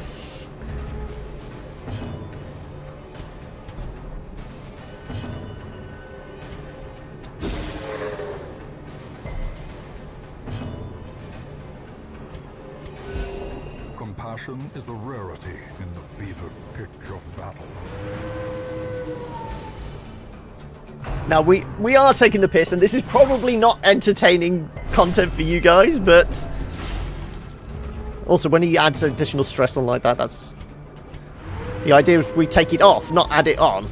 Compassion is a rarity in the fevered pitch of battle. Now, we are taking the piss, and this is probably not entertaining content for you guys, but... Also, when he adds additional stress on like that, that's... The idea is we take it off, not add it on.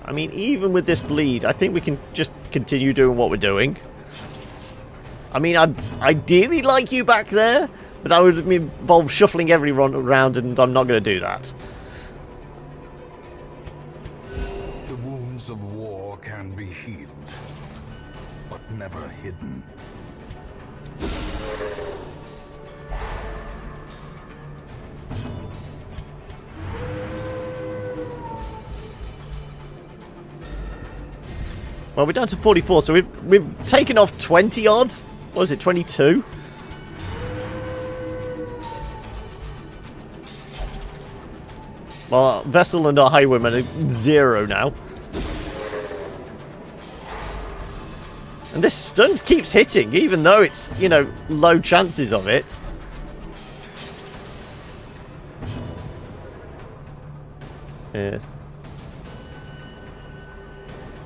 I mean, even with this bleed, I think we can just continue doing what we're doing. I mean, I'd ideally like you back there, but that would involve shuffling everyone around, and I'm not going to do that. The wounds of war can be healed, but never hidden. Well, we're down to 44, so we've taken off 20 odd. What was it, 22? Well, our Vessel and our Highwaymen are 0 now. And this stunt keeps hitting, even though it's, you know, low chances of it. Yes.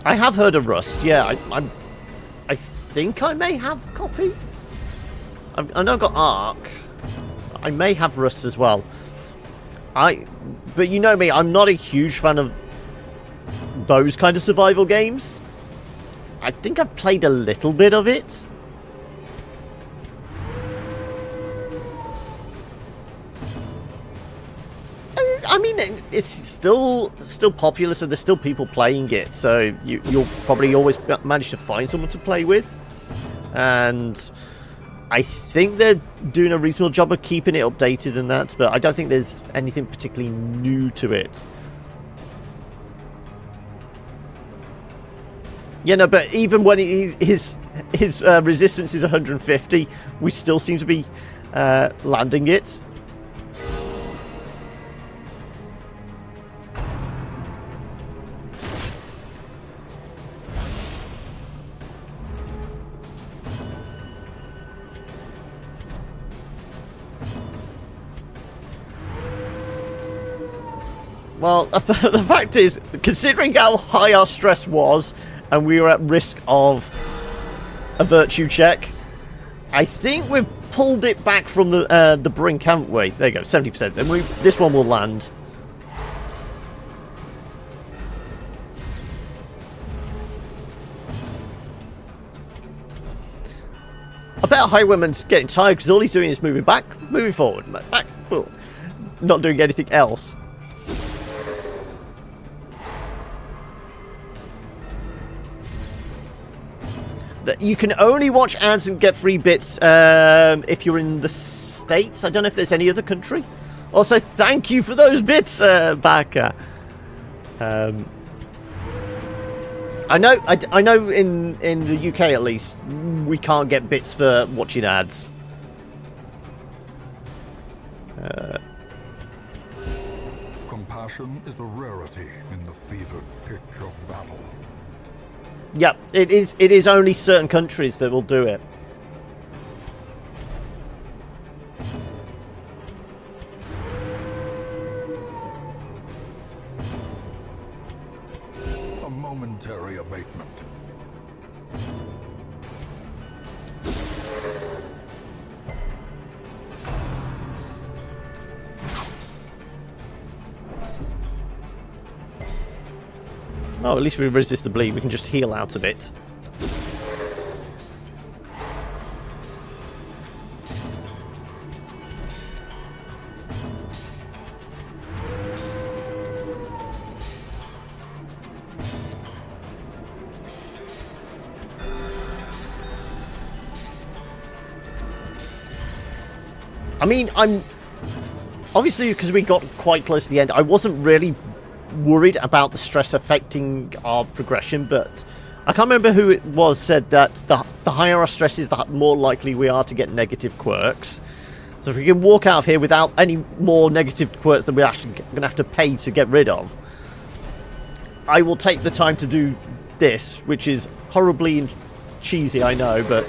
I have heard of Rust, yeah. I think I may have a copy. I know I've got Ark. I may have Rust as well. But you know me, I'm not a huge fan of those kind of survival games. I think I've played a little bit of it. I mean, it's still popular, so there's still people playing it. So you'll probably always manage to find someone to play with. And I think they're doing a reasonable job of keeping it updated and that, but I don't think there's anything particularly new to it. Yeah, no, but even when his resistance is 150, we still seem to be landing it. Well, the fact is, considering how high our stress was, and we were at risk of a virtue check, I think we've pulled it back from the brink, haven't we? There you go, 70%. And this one will land. I bet Highwayman's getting tired because all he's doing is moving back, moving forward, back, forward, not doing anything else. You can only watch ads and get free bits if you're in the States. I don't know if there's any other country. Also, thank you for those bits, Baka. I know in the UK at least, we can't get bits for watching ads. Compassion is a rarity in the fevered pitch of battle. Yep, it is only certain countries that will do it. A momentary abatement. Oh, at least we resist the bleed. We can just heal out a bit. I mean, I'm... Obviously, because we got quite close to the end, I wasn't really worried about the stress affecting our progression, but I can't remember who it was said that the higher our stress is, the more likely we are to get negative quirks. So if we can walk out of here without any more negative quirks that we're actually going to have to pay to get rid of, I will take the time to do this, which is horribly cheesy, I know, but...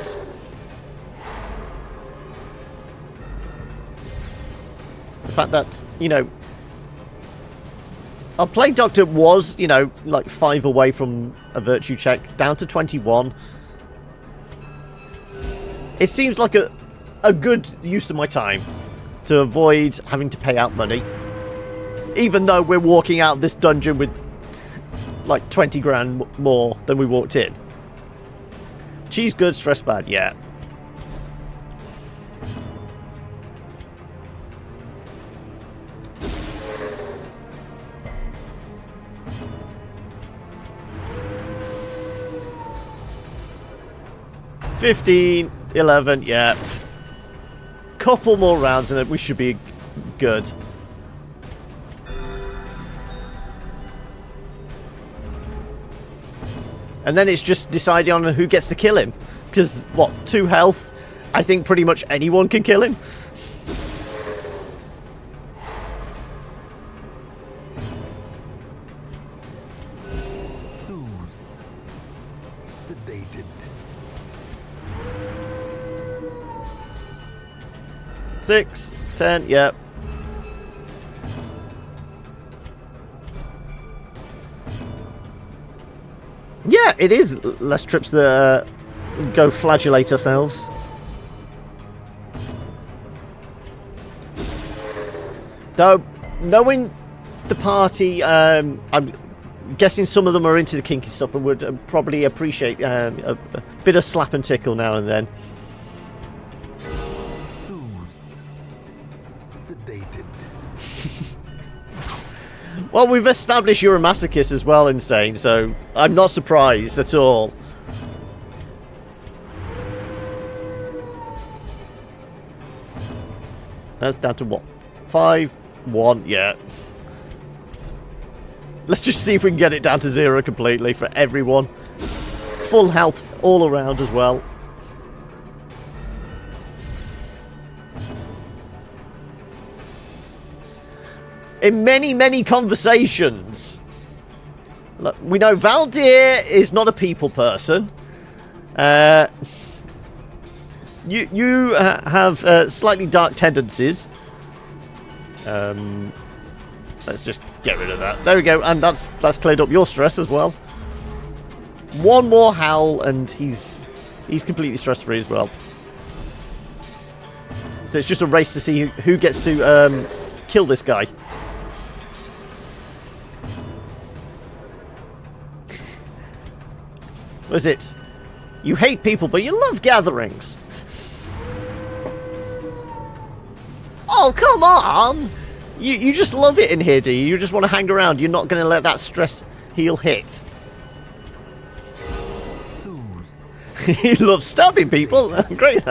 the fact that, you know... our Plague Doctor was, you know, like 5 away from a virtue check, down to 21. It seems like a good use of my time to avoid having to pay out money. Even though we're walking out of this dungeon with like 20 grand more than we walked in. Cheese good, stress bad, yeah. $15, $11, yeah. Couple more rounds and then we should be good. And then it's just deciding on who gets to kill him. Because, what, 2 health? I think pretty much anyone can kill him. Soothed. Sedated. 6, 10, yep. Yeah, it is less trips that go flagellate ourselves. Though, knowing the party, I'm guessing some of them are into the kinky stuff and would probably appreciate a bit of slap and tickle now and then. Sedated. Well, we've established you're a masochist as well, Insane, so I'm not surprised at all. That's down to what? 5, 1, yeah. Let's just see if we can get it down to 0 completely for everyone. Full health all around as well. In many, many conversations, look, we know Valdir is not a people person. You have slightly dark tendencies. Let's just get rid of that. There we go, and that's cleared up your stress as well. One more howl, and he's completely stress-free as well. So it's just a race to see who gets to kill this guy. What is it? You hate people, but you love gatherings. Oh, come on! You just love it in here, do you? You just want to hang around. You're not going to let that stress heal hit. He loves stabbing people. Great.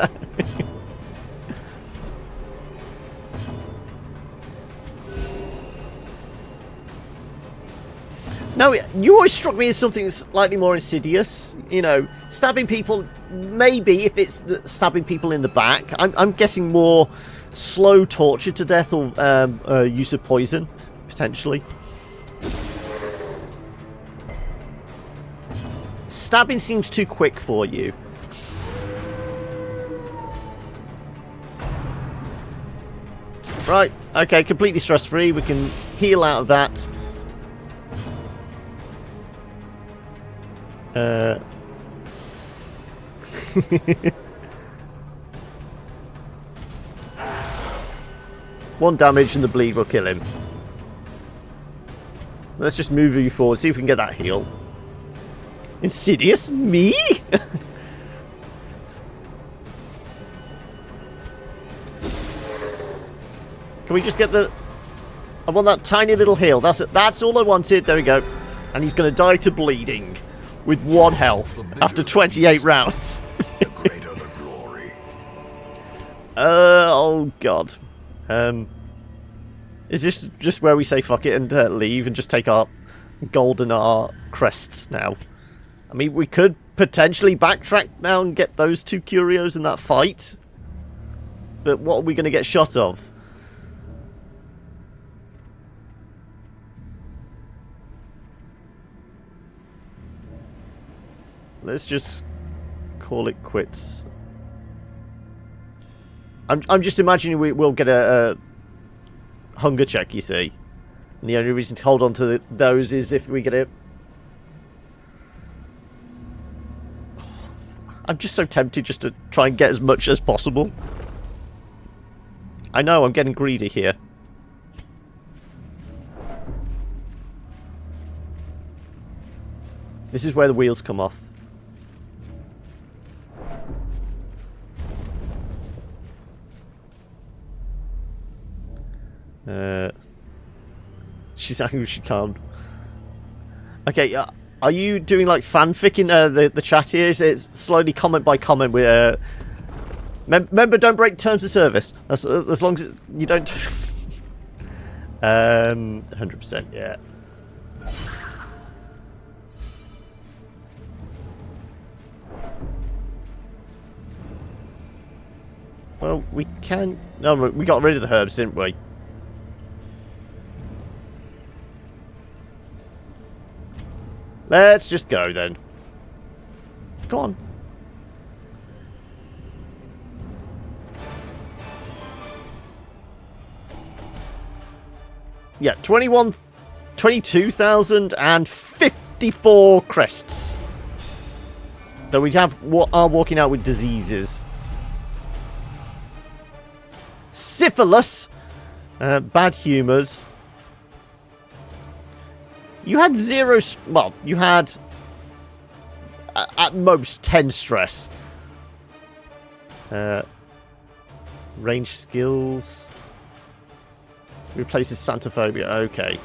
No, you always struck me as something slightly more insidious. You know, stabbing people, maybe if it's stabbing people in the back. I'm guessing more slow torture to death or use of poison, potentially. Stabbing seems too quick for you. Right, okay, completely stress-free. We can heal out of that. One damage and the bleed will kill him. Let's just move you forward, see if we can get that heal. Insidious? Me? Can we just get the... I want that tiny little heal. That's it. That's all I wanted. There we go. And he's going to die to bleeding with 1 health after 28 rounds. The greater the glory. Oh, God. Is this just where we say fuck it and leave and just take our golden R crests now? I mean, we could potentially backtrack now and get those two curios in that fight. But what are we going to get shot of? Let's just call it quits. I'm just imagining we'll get a hunger check, you see. And the only reason to hold on to those is if we get it. I'm just so tempted just to try and get as much as possible. I know, I'm getting greedy here. This is where the wheels come off. She's angry she can't. Okay, are you doing like fanfic in the chat here? Is it slowly comment by comment with remember, don't break terms of service. As long as you don't 100%, yeah. Well, we can... No, we got rid of the herbs, didn't we? Let's just go, then. Go on. Yeah, 22,054 crests. Though we are walking out with diseases. Syphilis, bad humours. You had 0... Well, you had at most 10 stress. Range skills. Replaces Santophobia. Okay.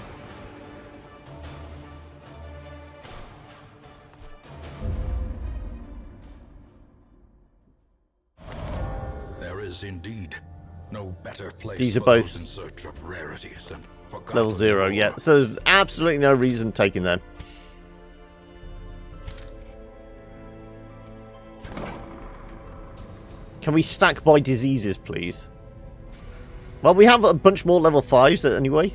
There is indeed no better place. These are for both those in search of rarities than forgotten level 0, lore. yeah. So there's absolutely no reason taking them. Can we stack by diseases, please? Well, we have a bunch more level 5s anyway.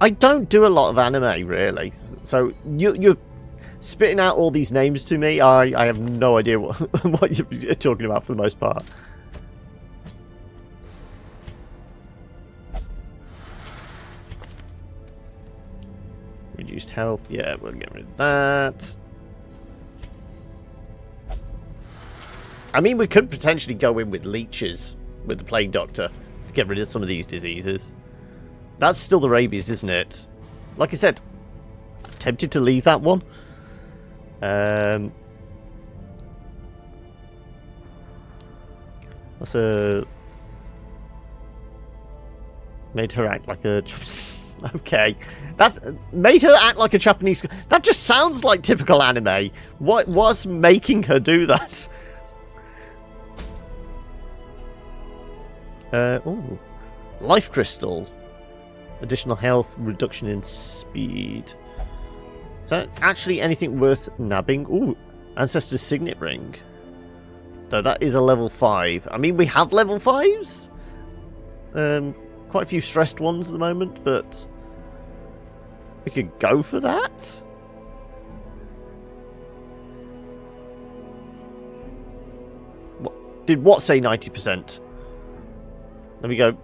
I don't do a lot of anime, really. So you're spitting out all these names to me. I have no idea what you're talking about for the most part. Reduced health, yeah, we'll get rid of that. I mean, we could potentially go in with leeches with the Plague Doctor to get rid of some of these diseases. That's still the rabies, isn't it? Like I said, I'm tempted to leave that one. That's a... Made her act like a... Okay. That's... Made her act like a Japanese... That just sounds like typical anime. What's making her do that? Ooh. Life Crystal. Additional health, reduction in speed. Is that actually anything worth nabbing? Ooh, Ancestor's Signet Ring. Though that is a level 5. I mean, we have level 5s. Quite a few stressed ones at the moment, but we could go for that. Did what say 90%? Let me go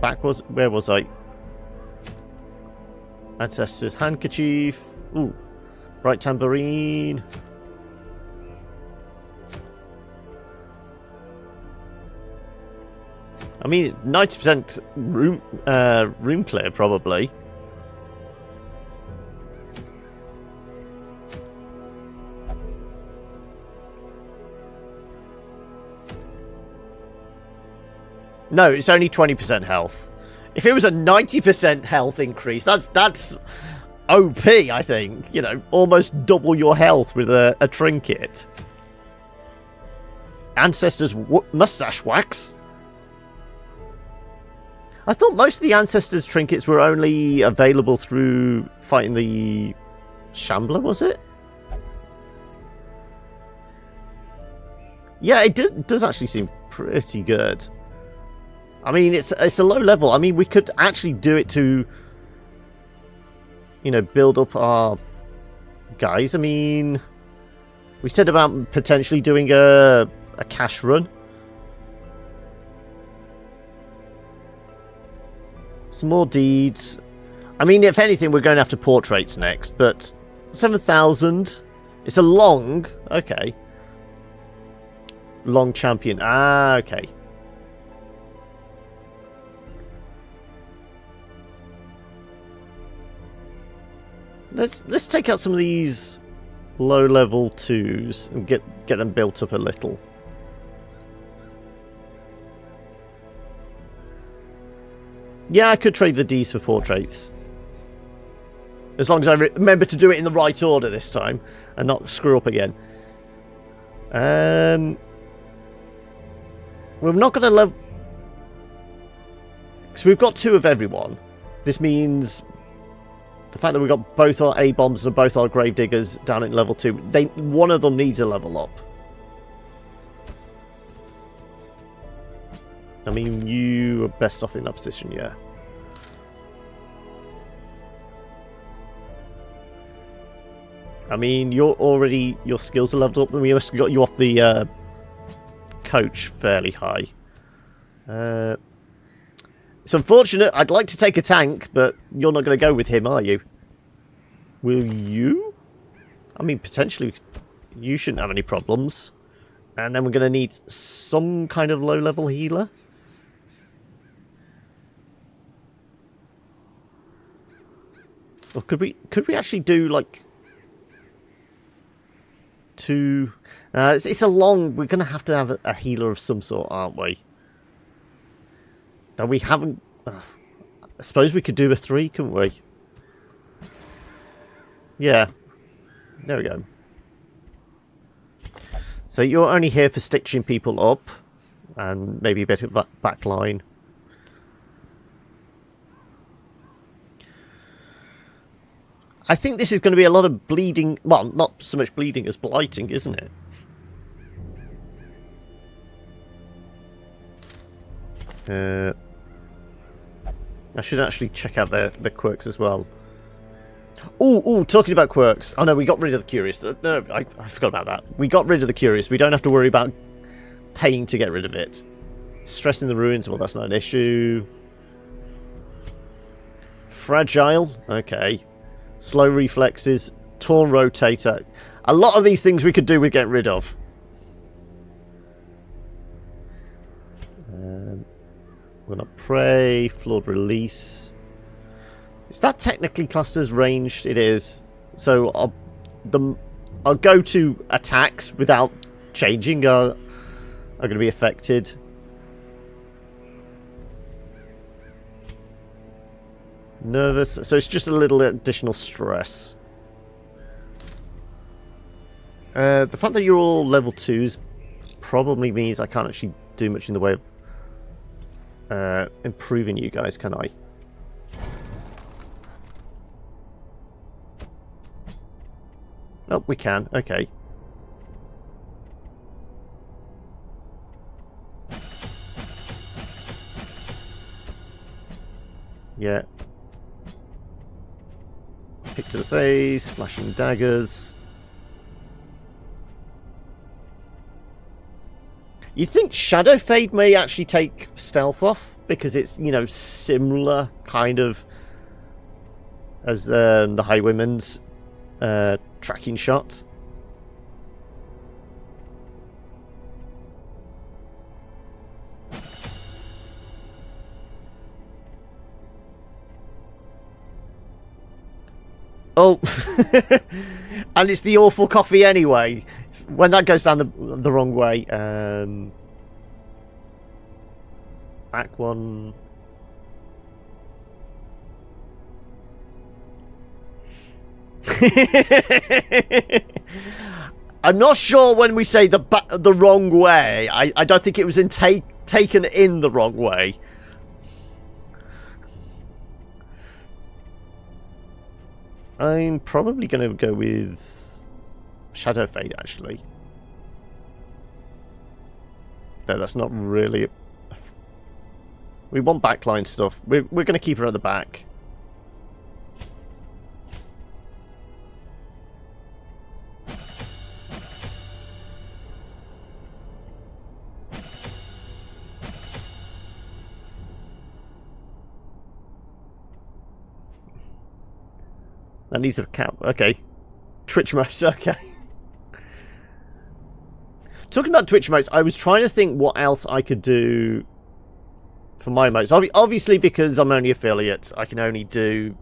backwards. Where was I? Ancestor's Handkerchief. Ooh. Bright Tambourine. I mean, 90% room clear, probably. No, it's only 20% health. If it was a 90% health increase, that's OP, I think. You know, almost double your health with a trinket. Ancestor's mustache wax. I thought most of the Ancestors trinkets were only available through fighting the Shambler, was it? Yeah, it does actually seem pretty good. I mean, it's a low level. I mean, we could actually do it to, you know, build up our guys. I mean, we said about potentially doing a cash run. Some more deeds. I mean, if anything, we're going after portraits next, but 7,000. It's a long. Okay. Long champion. Ah, okay. Let's take out some of these low level 2s and get them built up a little. Yeah, I could trade the Ds for portraits. As long as I remember to do it in the right order this time and not screw up again. We're not going to level... because we've got 2 of everyone. This means the fact that we've got both our A-bombs and both our gravediggers down at level 2, one of them needs a level up. I mean, you are best off in that position, yeah. I mean, your skills are leveled up, and we also got you off the coach fairly high. It's unfortunate. I'd like to take a tank, but you're not going to go with him, are you? Will you? I mean, potentially, you shouldn't have any problems. And then we're going to need some kind of low-level healer. Or could we actually do like 2? It's a long. We're going to have a healer of some sort, aren't we? That we haven't. I suppose we could do a 3, couldn't we? Yeah. There we go. So you're only here for stitching people up, and maybe a bit of backline. I think this is going to be a lot of bleeding. Well, not so much bleeding as blighting, isn't it? I should actually check out the quirks as well. Oh, talking about quirks. Oh no, we got rid of the curious. No, I forgot about that. We got rid of the curious. We don't have to worry about paying to get rid of it. Stress in the ruins. Well, that's not an issue. Fragile. Okay. Slow reflexes. Torn rotator. A lot of these things we could do with getting rid of. We're gonna pray. Flawed release. Is that technically classed as ranged? It is. So our go-to attacks without changing are going to be affected. Nervous. So it's just a little additional stress. The fact that you're all level 2s probably means I can't actually do much in the way of improving you guys, can I? Oh, we can. Okay. Yeah. Pick to the face, flashing daggers. You'd think Shadow Fade may actually take stealth off, because it's, you know, similar kind of as the Highwayman's tracking shot. Oh, and it's the awful coffee anyway. When that goes down the wrong way, back one. I'm not sure when we say the wrong way. I don't think it was taken in the wrong way. I'm probably going to go with Shadow Fade, actually. No, that's not really... We want backline stuff. We're going to keep her at the back. That needs a cap. Okay. Twitch modes. Okay. Talking about Twitch modes, I was trying to think what else I could do for my modes. Obviously, because I'm only affiliate, I can only do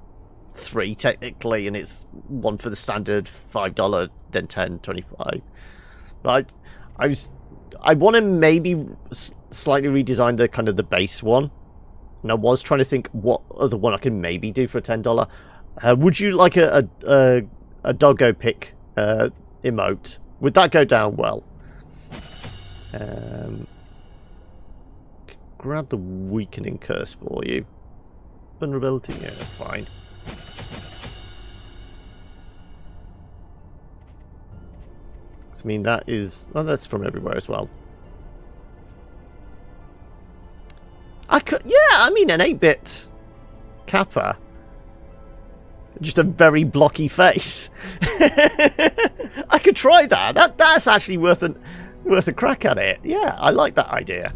3 technically, and it's one for the standard $5, then 10, 25. But I want to maybe slightly redesign the kind of the base one. And I was trying to think what other one I can maybe do for a $10. Would you like a doggo pick emote? Would that go down well? Grab the weakening curse for you. Vulnerability, yeah, fine. I mean, that is... Well, that's from everywhere as well. I could... Yeah, I mean, an 8-bit Kappa. Just a very blocky face. I could try that. That's actually worth a crack at it. Yeah, I like that idea.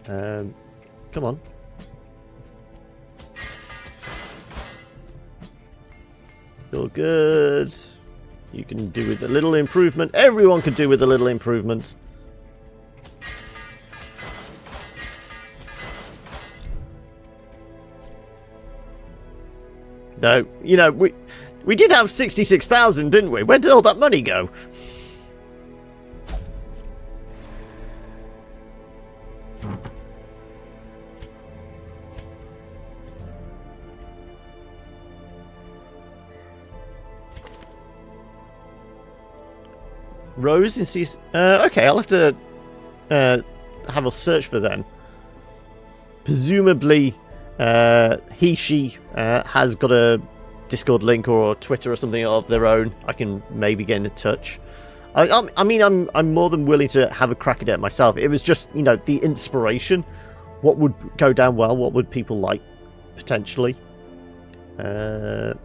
Come on. Still good. You can do with a little improvement. Everyone can do with a little improvement. No, you know, we did have 66,000, didn't we? Where did all that money go? Rose in season... okay, I'll have to have a search for them. Presumably... she has got a Discord link or Twitter or something of their own. I can maybe get in touch. I mean, I'm more than willing to have a crack at it myself. It was just, you know, the inspiration. What would go down well? What would people like, potentially? Do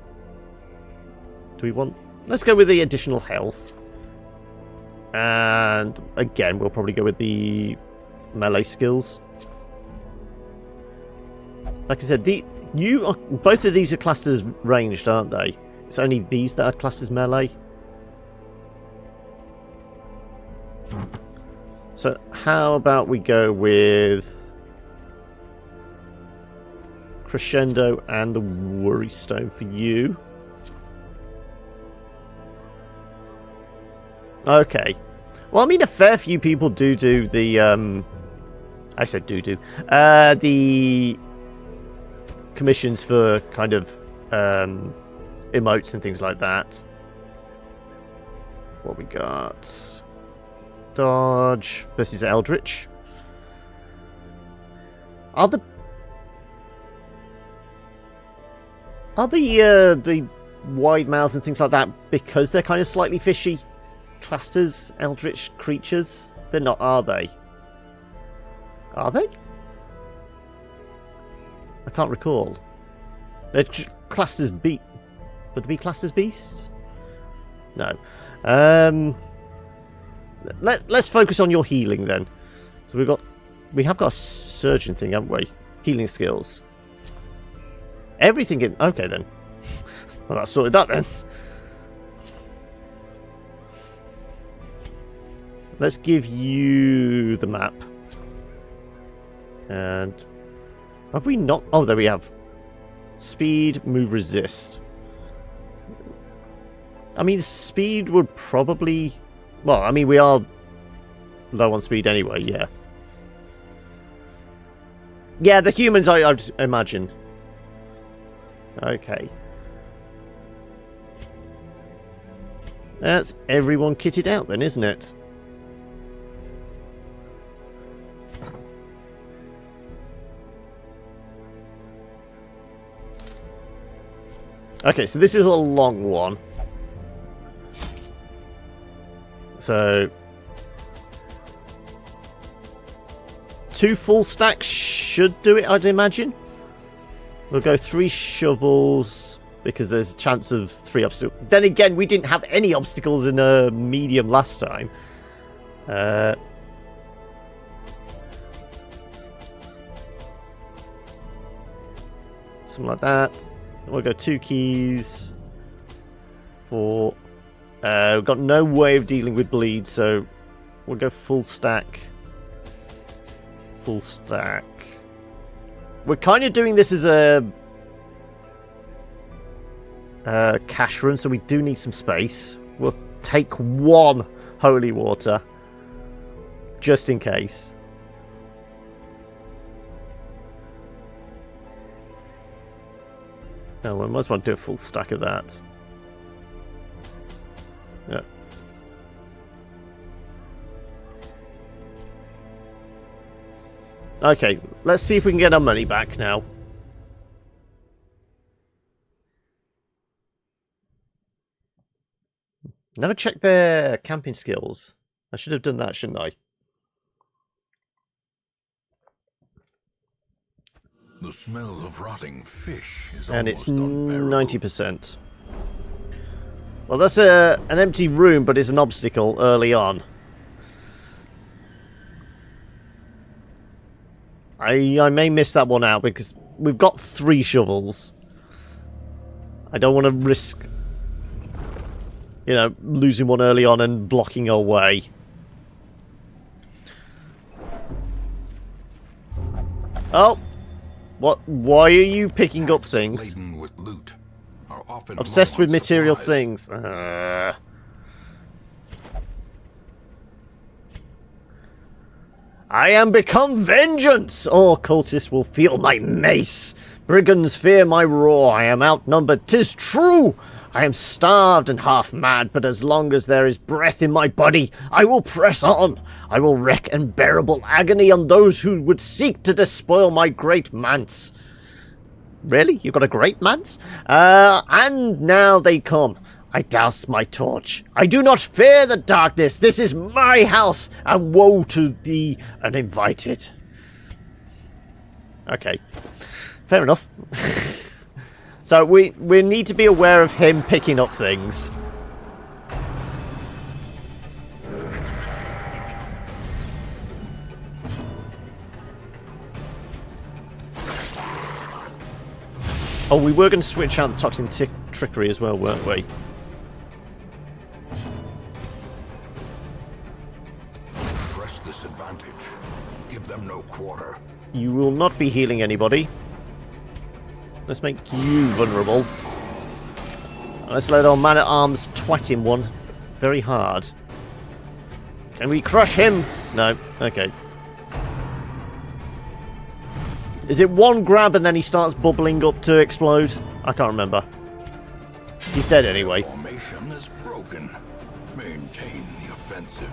we want... Let's go with the additional health. And, again, we'll probably go with the melee skills. Like I said, both of these are classed as ranged, aren't they? It's only these that are classed as melee. So how about we go with Crescendo and the Worry Stone for you? Okay. Well, I mean, a fair few people do the I said do the commissions for kind of emotes and things like that. What we got? Dodge versus Eldritch. Are the wide mouths and things like that, because they're kind of slightly fishy, classed as Eldritch creatures? They're not, are they? Are they? I can't recall. They're classed as Would they be classed as beasts? No. Let's focus on your healing then. So we have got a surgeon thing, haven't we? Healing skills. Everything in... Okay then. Well, that's sorted that then. Let's give you the map. And... Have we not... Oh, there we have. Speed, move, resist. I mean, speed would probably... Well, I mean, we are low on speed anyway, yeah. Yeah, the humans, I'd imagine. Okay. That's everyone kitted out then, isn't it? Okay, so this is a long one. So 2 full stacks should do it, I'd imagine. We'll go 3 shovels because there's a chance of 3 obstacles. Then again, we didn't have any obstacles in a medium last time. Something like that. We'll go 2 keys. 4. We've got no way of dealing with bleed, so we'll go full stack. Full stack. We're kind of doing this as a cash run, so we do need some space. We'll take 1 holy water, just in case. Oh, we might as well do a full stack of that. Yeah. Okay, let's see if we can get our money back now. Never checked their camping skills. I should have done that, shouldn't I? The smell of rotting fish is And it's almost unbearable. 90%. Well, that's an empty room, but it's an obstacle early on. I may miss that one out because we've got 3 shovels. I don't want to risk, you know, losing one early on and blocking our way. Oh! What? Why are you picking up things? Laden with loot are often Obsessed low with on material supplies. things. I am become vengeance! All cultists will feel my mace. Brigands fear my roar. I am outnumbered. 'Tis true! I am starved and half mad, but as long as there is breath in my body, I will press on. I will wreak unbearable agony on those who would seek to despoil my great manse. Really? You got a great manse? And now they come. I douse my torch. I do not fear the darkness. This is my house, and woe to the uninvited. Okay. Fair enough. So we need to be aware of him picking up things. Oh, we were going to switch out the toxin trickery as well, weren't we? Press this advantage. Give them no quarter. You will not be healing anybody. Let's make you vulnerable. Let's let our man-at-arms twat him one very hard. Can we crush him? No. Okay. Is it 1 grab and then he starts bubbling up to explode? I can't remember. He's dead anyway. Formation is broken. Maintain the offensive.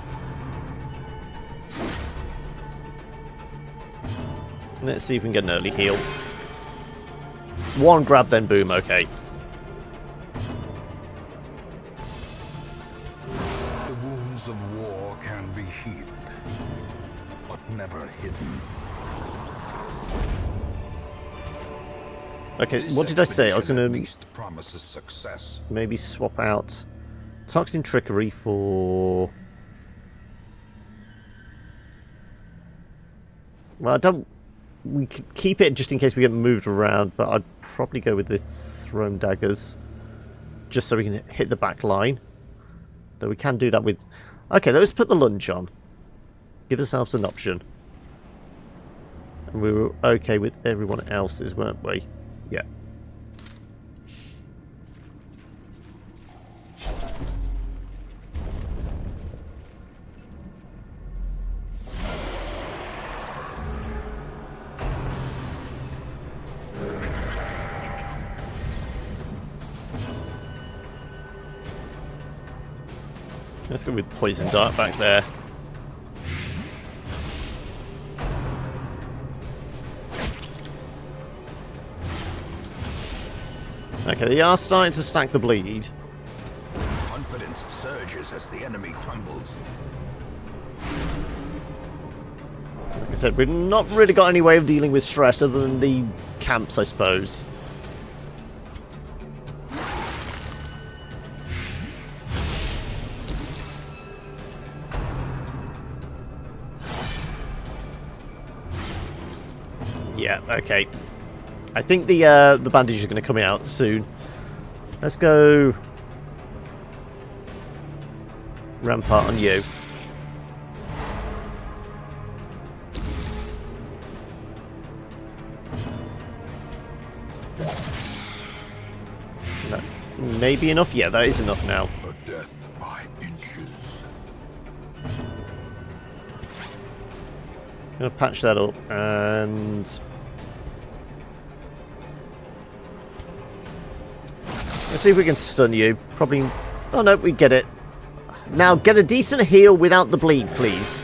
Let's see if we can get an early heal. 1 grab, then boom, okay. The wounds of war can be healed, but never hidden. Okay, This what did I say? I was expedition going at to least promises success. maybe swap out toxin trickery for... Well, I don't... We could keep it just in case we get moved around, but I'd probably go with the thrown daggers. Just so we can hit the back line. Though we can do that with... Okay, let's put the lunge on. Give ourselves an option. And we were okay with everyone else's, weren't we? Yeah. Let's go with poison dart back there. Okay, they are starting to stack the bleed. Confidence surges as the enemy crumbles. Like I said, we've not really got any way of dealing with stress other than the camps, I suppose. Yeah, okay. I think the bandage is going to come out soon. Let's go rampart on you. That may be enough. Yeah, that is enough now. A death by inches. I'm going to patch that up and... let's see if we can stun you. Probably... oh no, we get it. Now, get a decent heal without the bleed, please.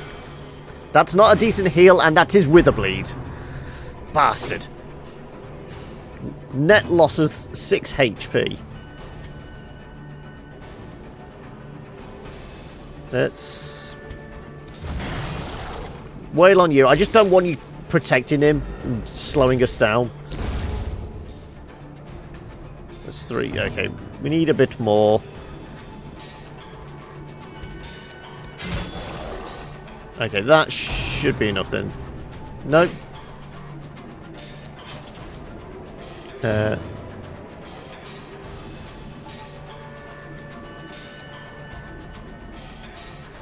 That's not a decent heal, and that is with a bleed. Bastard. Net loss of 6 HP. Let's... wail on you. I just don't want you protecting him and slowing us down. That's 3. Okay, we need a bit more. Okay, that should be enough then. Nope.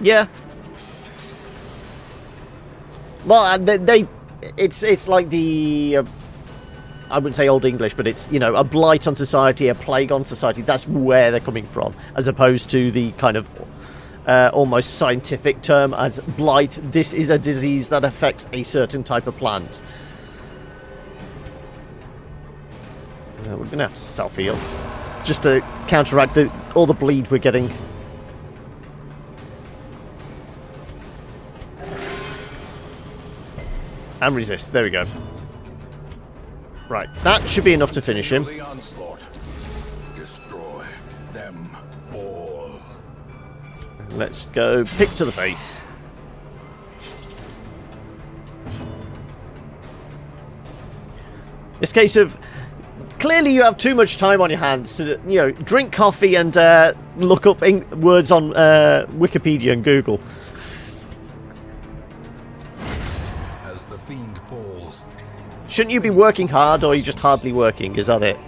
Yeah. Well, it's like the I wouldn't say Old English, but it's, you know, a blight on society, a plague on society. That's where they're coming from, as opposed to the kind of almost scientific term as blight. This is a disease that affects a certain type of plant. We're going to have to self-heal just to counteract all the bleed we're getting. And resist. There we go. Right, that should be enough to finish him. The onslaught. Destroy them all. Let's go pick to the face. This case of clearly you have too much time on your hands to, you know, drink coffee and look up words on Wikipedia and Google. As the fiend falls, Shouldn't you be working hard, or are you just hardly working? Is that it?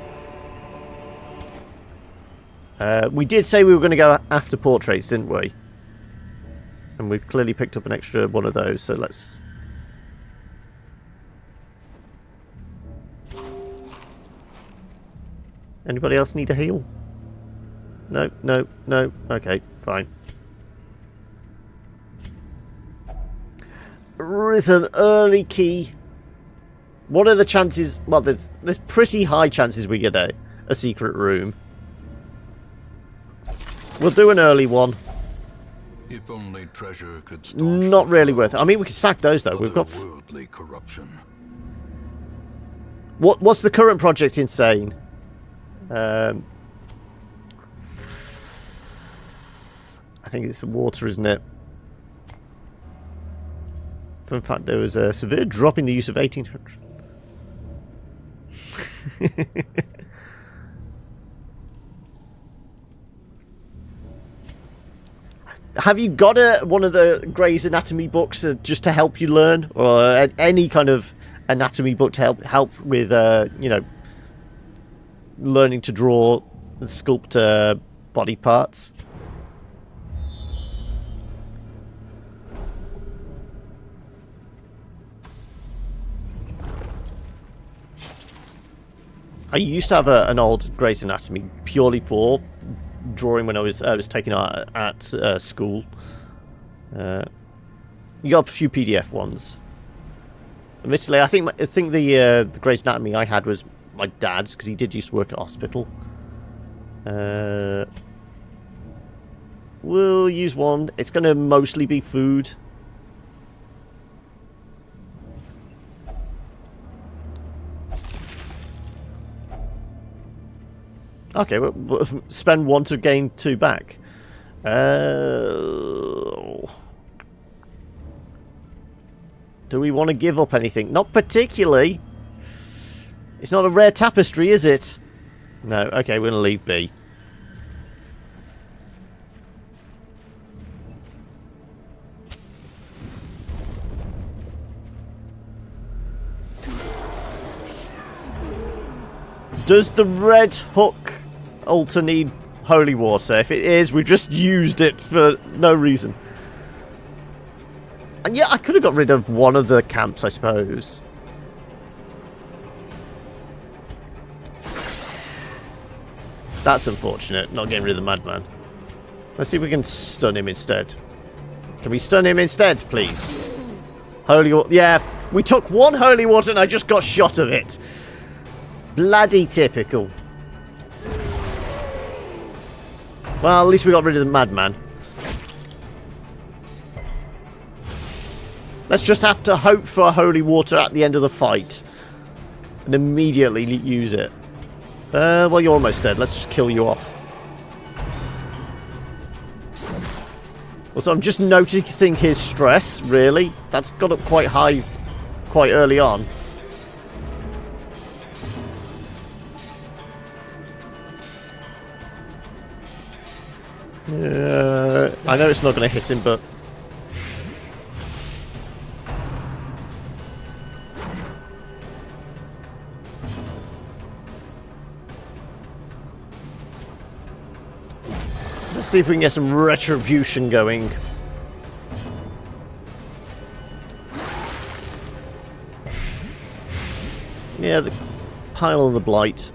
We did say we were going to go after portraits, didn't we? And we've clearly picked up an extra one of those, so let's... Anybody else need a heal? No, no, no. Okay, fine. With an early key. What are the chances? Well, there's pretty high chances we get a secret room. We'll do an early one. if only treasure could start. Not really worth it. I mean, we can stack those though. We've got worldly corruption. What's the current project insane? I think it's water, isn't it? In fact, there was a severe drop in the use of 1800. Have you got one of the Grey's Anatomy books just to help you learn, or any kind of anatomy book to help with you know, learning to draw and sculpt body parts? I used to have an old Grey's Anatomy purely for drawing when I was taking art at school. You got a few PDF ones. Admittedly, I think the Grey's Anatomy I had was my dad's, because he did used to work at hospital. We'll use one. It's going to mostly be food. Okay, we'll spend 1 to gain 2 back. Do we want to give up anything? Not particularly. It's not a rare tapestry, is it? No, okay, we're going to leave B. Does the red hook altar need holy water? If it is, we've just used it for no reason. And yeah, I could have got rid of one of the camps, I suppose. That's unfortunate, not getting rid of the madman. Let's see if we can stun him instead. Can we stun him instead, please? Holy water. Yeah, we took 1 holy water and I just got shot of it. Bloody typical. Well, at least we got rid of the madman. Let's just have to hope for holy water at the end of the fight. And immediately use it. Well, you're almost dead. Let's just kill you off. Also, I'm just noticing his stress, really. That's got up quite high quite early on. I know it's not going to hit him, but... Let's see if we can get some retribution going. Yeah, the pile of the blight.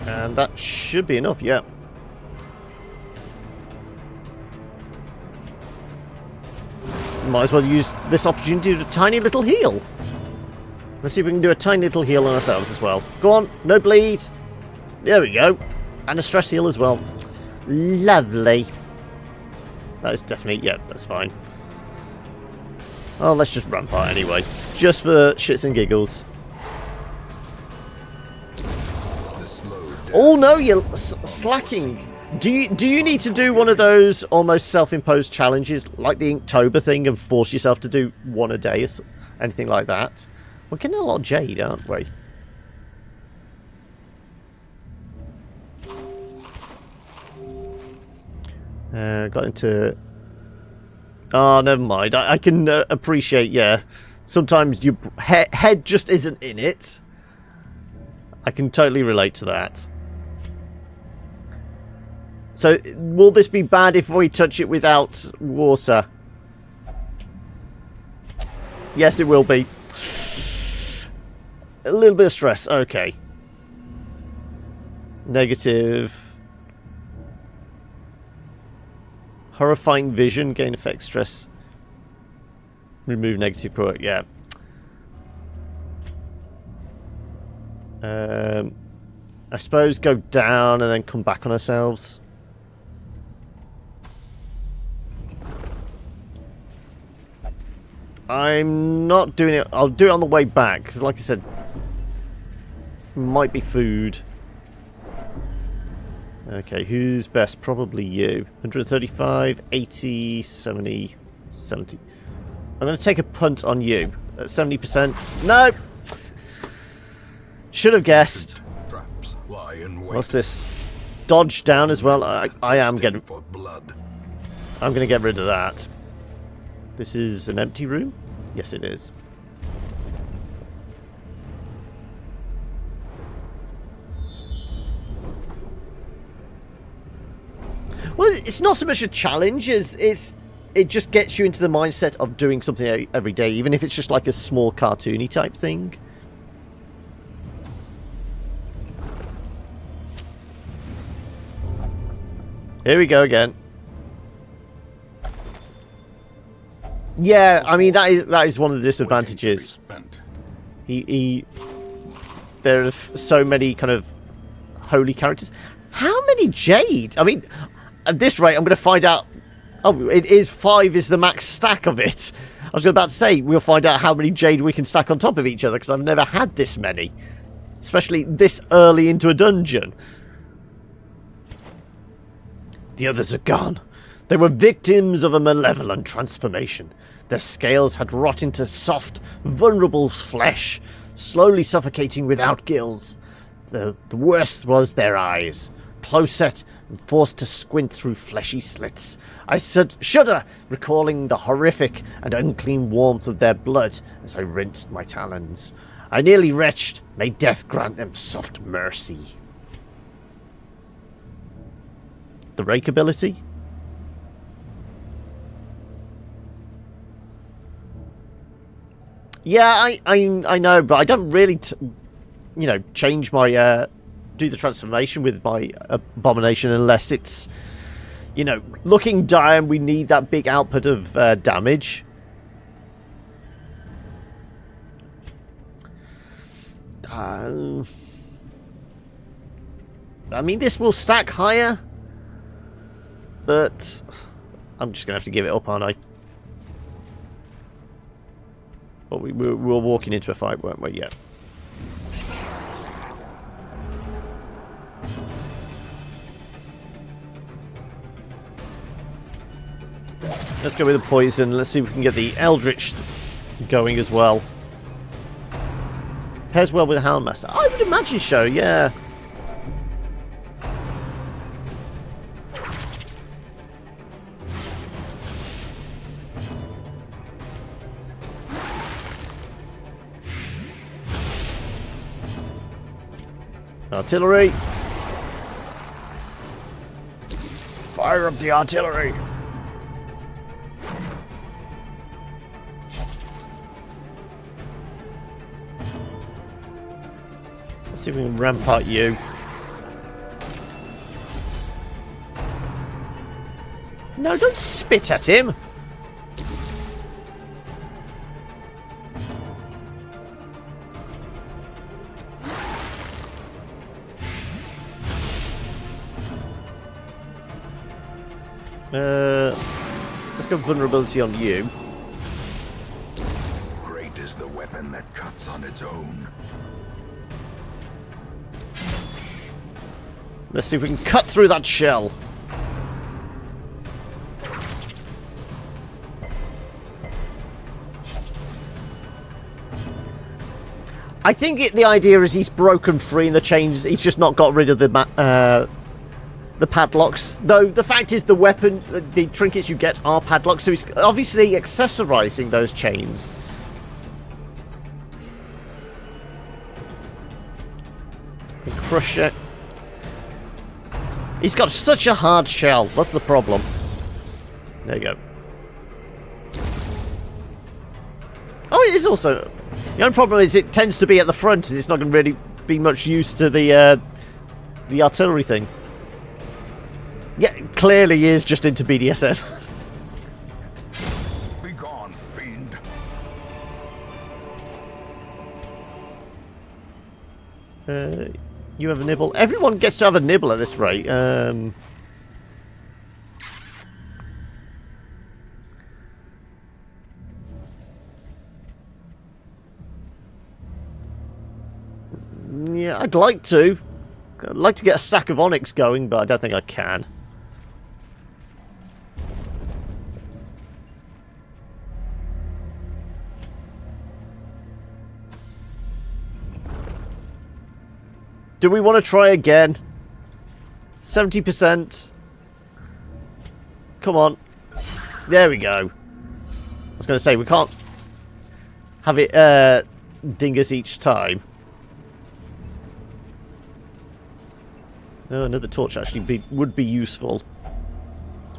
And that should be enough, yeah. Might as well use this opportunity to do a tiny little heal. Let's see if we can do a tiny little heal on ourselves as well. Go on, no bleed. There we go. And a stress heal as well. Lovely. That is definitely, yeah, that's fine. Oh, let's just rampart anyway. Just for shits and giggles. Oh no, you're slacking. Do you need to do one of those almost self-imposed challenges like the Inktober thing and force yourself to do 1 a day or anything like that? We're getting a lot of Jade, aren't we? Got into... Oh, never mind. I can appreciate, yeah. Sometimes your head just isn't in it. I can totally relate to that. So, will this be bad if we touch it without water? Yes, it will be. A little bit of stress. Okay. Negative. Horrifying vision. Gain effect stress. Remove negative product. Yeah. I suppose go down and then come back on ourselves. I'm not doing it. I'll do it on the way back because, like I said, might be food. Okay, who's best? Probably you. 135, 80, 70, 70. I'm going to take a punt on you at 70%. No! Should have guessed. Traps lie in wait. What's this? Dodge down as well. I am getting... For blood. I'm going to get rid of that. This is an empty room? Yes, it is. Well, it's not so much a challenge as it just gets you into the mindset of doing something every day, even if it's just like a small cartoony type thing. Here we go again. Yeah, I mean that is one of the disadvantages. He there are so many kind of holy characters. How many Jade? I mean, at this rate, I'm going to find out. Oh, it is 5 is the max stack of it. I was about to say, we'll find out how many Jade we can stack on top of each other, because I've never had this many. Especially this early into a dungeon. The others are gone. They were victims of a malevolent transformation. Their scales had rot into soft, vulnerable flesh, slowly suffocating without gills. The worst was their eyes, close set and forced to squint through fleshy slits. I shudder, recalling the horrific and unclean warmth of their blood as I rinsed my talons. I nearly retched. May death grant them soft mercy. The rake ability? Yeah, I know, but I don't really, change my, do the transformation with my abomination unless it's, looking dire and we need that big output of damage. I mean, this will stack higher, but I'm just going to have to give it up, aren't I? Well, we were walking into a fight, weren't we? Yeah. Let's go with the poison. Let's see if we can get the Eldritch going as well. Pairs well with the Houndmaster. I would imagine so, yeah. Artillery! Fire up the artillery! Let's see if we can rampart you. No, don't spit at him! Let's go vulnerability on you. Great is the weapon that cuts on its own. Let's see if we can cut through that shell. I think the idea is he's broken free in the chains. He's just not got rid of the padlocks. Though the fact is the weapon, the trinkets you get are padlocks, so he's obviously accessorizing those chains. Crush it. He's got such a hard shell. That's the problem. There you go. Oh, it is also... The only problem is it tends to be at the front, and it's not going to really be much use to the artillery thing. Yeah, clearly he is just into BDSM. Be gone, fiend. You have a nibble. Everyone gets to have a nibble at this rate. Yeah, I'd like to. I'd like to get a stack of onyx going, but I don't think I can. Do we want to try again? 70%. Come on. There we go. I was going to say, we can't have it ding us each time. Oh, another torch actually would be useful.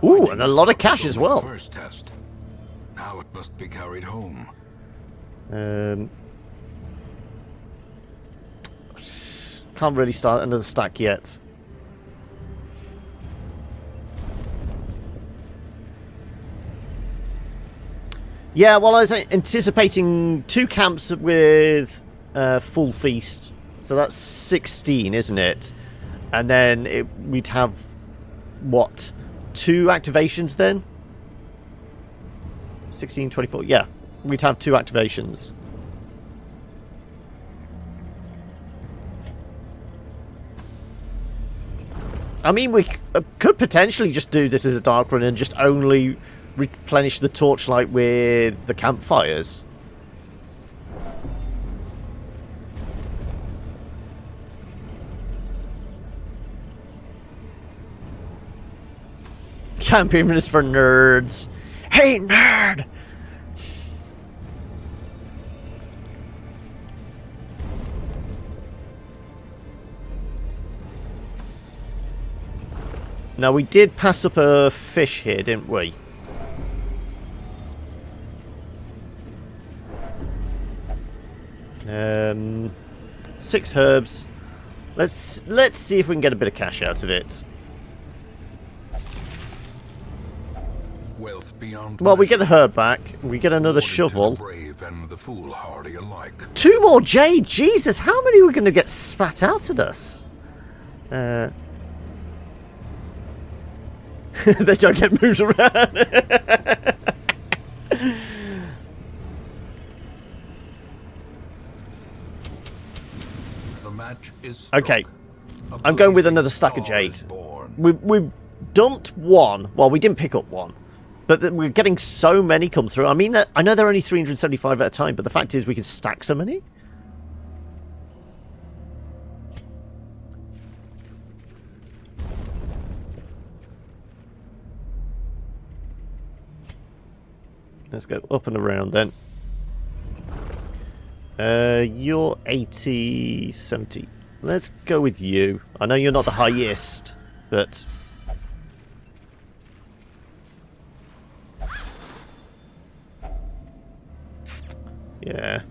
Ooh, and a lot of cash as well. First test. Now it must be carried home. Can't really start another stack yet. Yeah, well, I was anticipating 2 camps with full feast, So that's 16, isn't it? And then we'd have, what, 2 activations then? 16, 24, yeah. We'd have 2 activations. I mean, we could potentially just do this as a dark run and just only replenish the torchlight with the campfires. Camping is for nerds. Hey, nerd! Now, we did pass up a fish here, didn't we? Um, 6 herbs. Let's see if we can get a bit of cash out of it. Wealth beyond Well, we get the measure, herb back. We get another awarded to shovel. the brave and the foolhardy alike. 2 more Jade! Jesus, how many are we going to get spat out at us? They don't get moved around. The match is struck. Okay, A I'm going with blazing another stack of star Jade. is born. We've dumped 1. Well, we didn't pick up 1. But we're getting so many come through. I mean, I know they're only 375 at a time, but the fact is we can stack so many. Let's go up and around then. You're 80, 70. Let's go with you. I know you're not the highest, but... yeah.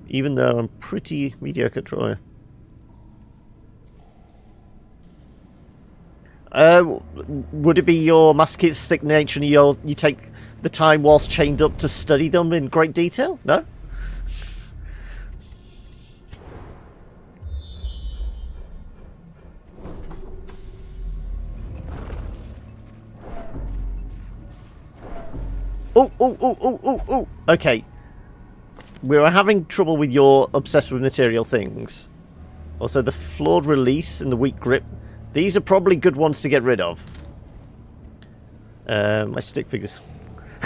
Even though I'm pretty mediocre at Troy. Would it be your masochistic nature and you take the time whilst chained up to study them in great detail? No? Oh. Okay. We're having trouble with your obsessed with material things. Also, the flawed release and the weak grip. These are probably good ones to get rid of. My stick figures.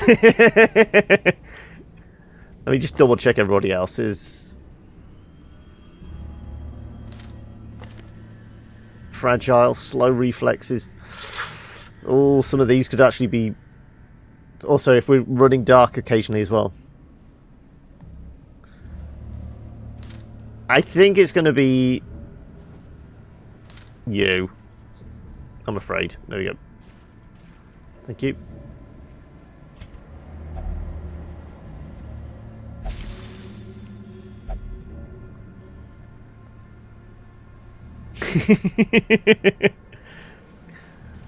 Let me just double check everybody else's. Fragile, slow reflexes. Oh, some of these could actually be... also, if we're running dark occasionally as well. I think it's going to be... you. I'm afraid. There we go. Thank you.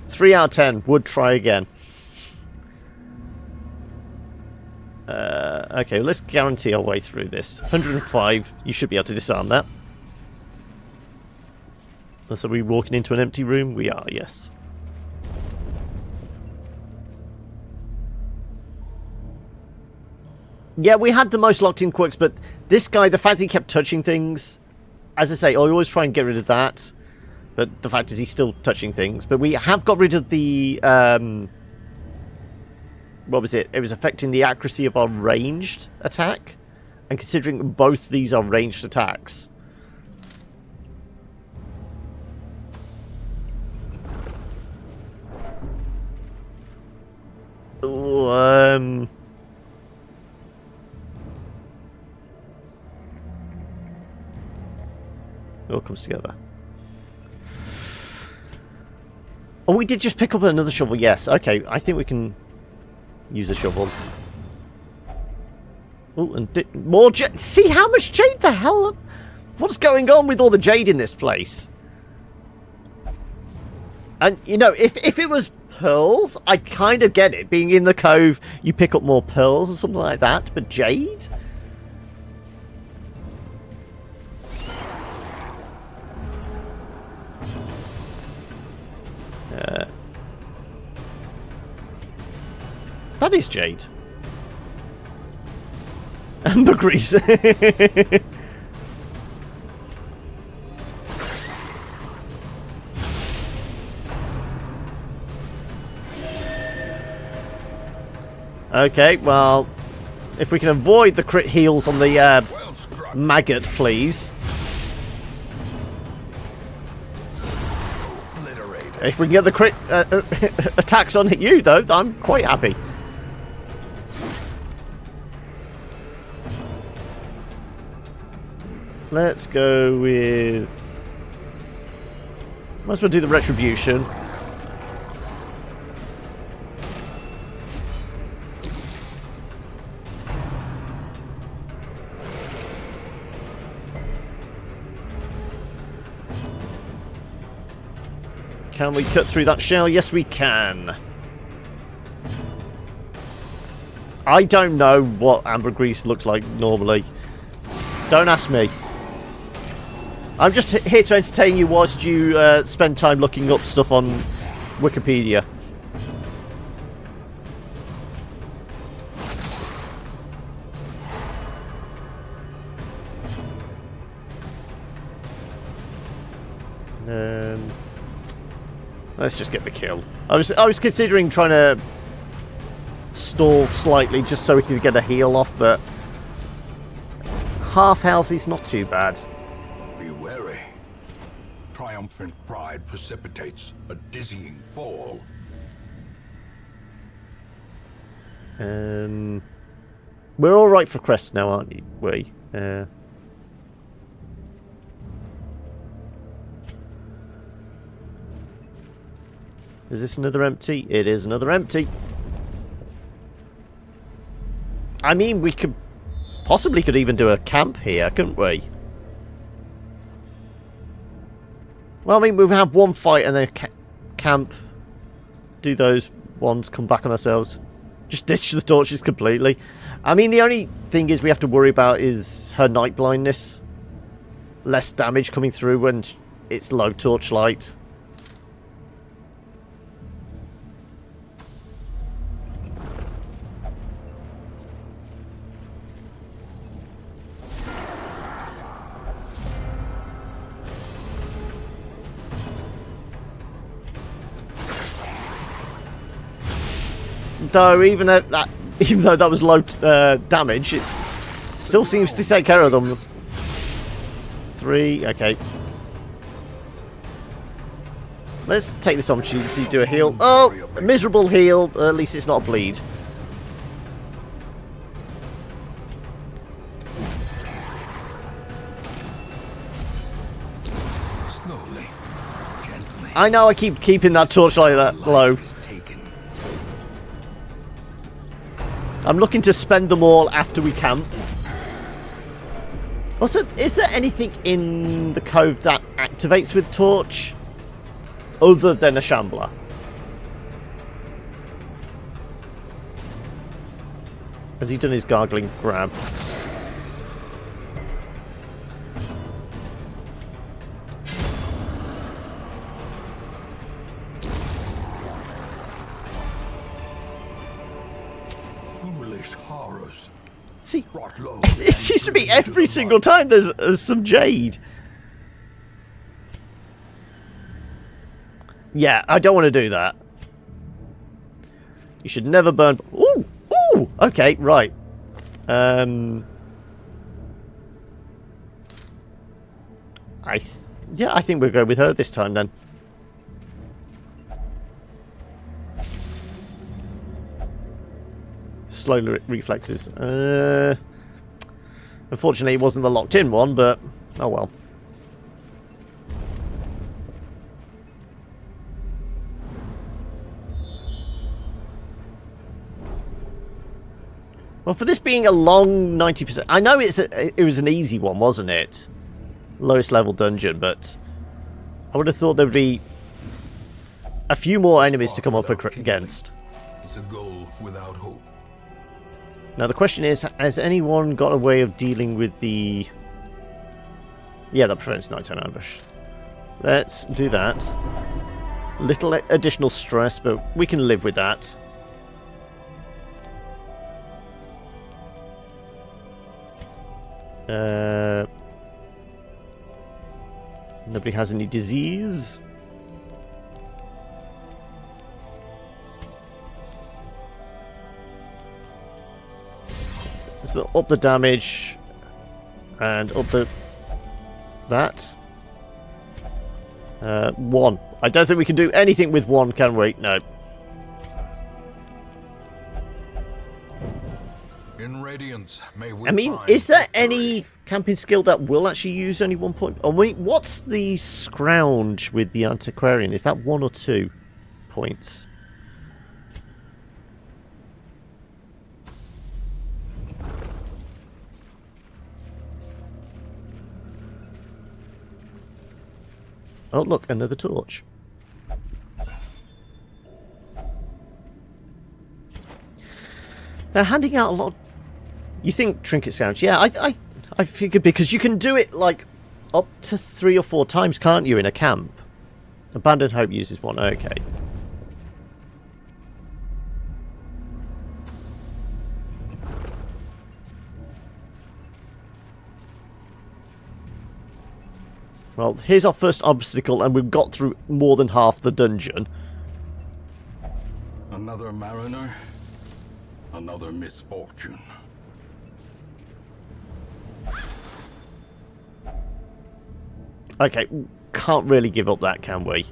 Three out of 10. Would try again. Okay, let's guarantee our way through this. 105. You should be able to disarm that. So are we walking into an empty room? We are, yes. Yeah, we had the most locked in quirks, but this guy, the fact that he kept touching things, as I say, I always try and get rid of that. But the fact is he's still touching things. But we have got rid of the... what was it? It was affecting the accuracy of our ranged attack. And considering both these are ranged attacks... Ooh, it all comes together. Oh, we did just pick up another shovel, yes. Okay, I think we can use a shovel. Oh, and more jade. See how much jade the hell? What's going on with all the jade in this place? And, you know, if it was pearls, I kind of get it. Being in the cove, you pick up more pearls or something like that. But jade? That is Jade. Ambergris. Okay, well, if we can avoid the crit heals on the maggot, please. If we can get the crit attacks on you, though, I'm quite happy. Let's go with... Might as well do the retribution. Can we cut through that shell? Yes, we can. I don't know what ambergris looks like normally. Don't ask me. I'm just here to entertain you whilst you spend time looking up stuff on Wikipedia. Let's just get the kill. I was considering trying to stall slightly just so we could get a heal off, but half health is not too bad. Be wary. Triumphant pride precipitates a dizzying fall. We're all right for crests now, aren't we? Is this another empty? It is another empty. I mean, we could could even do a camp here, couldn't we? Well, I mean, we have one fight and then a camp. Do those ones, come back on ourselves. Just ditch the torches completely. I mean, the only thing is we have to worry about is her night blindness. Less damage coming through when it's low torchlight. Though even though that was low damage, it still seems to take care of them. 3, okay. Let's take this opportunity to do a heal. Oh, a miserable heal. At least it's not a bleed. Slowly, gently. I know I keep keeping that torchlight that low. I'm looking to spend them all after we camp. Also, is there anything in the cove that activates with torch other than a shambler? Has he done his gargling grab? See, it seems to be every single time there's some Jade. Yeah, I don't want to do that. You should never burn... Ooh! Ooh! Okay, right. I think we'll go with her this time then. Slow reflexes. Unfortunately, it wasn't the locked-in one, but oh well. Well, for this being a long 90%, I know it was an easy one, wasn't it? Lowest level dungeon, but I would have thought there would be a few more enemies to come up against. It's a goal without hope. Now the question is, has anyone got a way of dealing with the... Yeah, that prevents nighttime ambush. Let's do that. Little additional stress, but we can live with that. Nobody has any disease. So up the damage and up the that. 1. I don't think we can do anything with 1, can we? No. In Radiance, may we I mean, find is there victory. any camping skill that will actually use only 1 point? I mean, what's the scrounge with the antiquarian? Is that 1 or 2 points? Oh, look, another torch. They're handing out a lot. You think trinket scrounge? Yeah, I figured because you can do it like up to 3 or 4 times, can't you, in a camp? Abandoned Hope uses 1. Okay. Well, here's our first obstacle, and we've got through more than half the dungeon. Another mariner, another misfortune. Okay, can't really give up that, can we?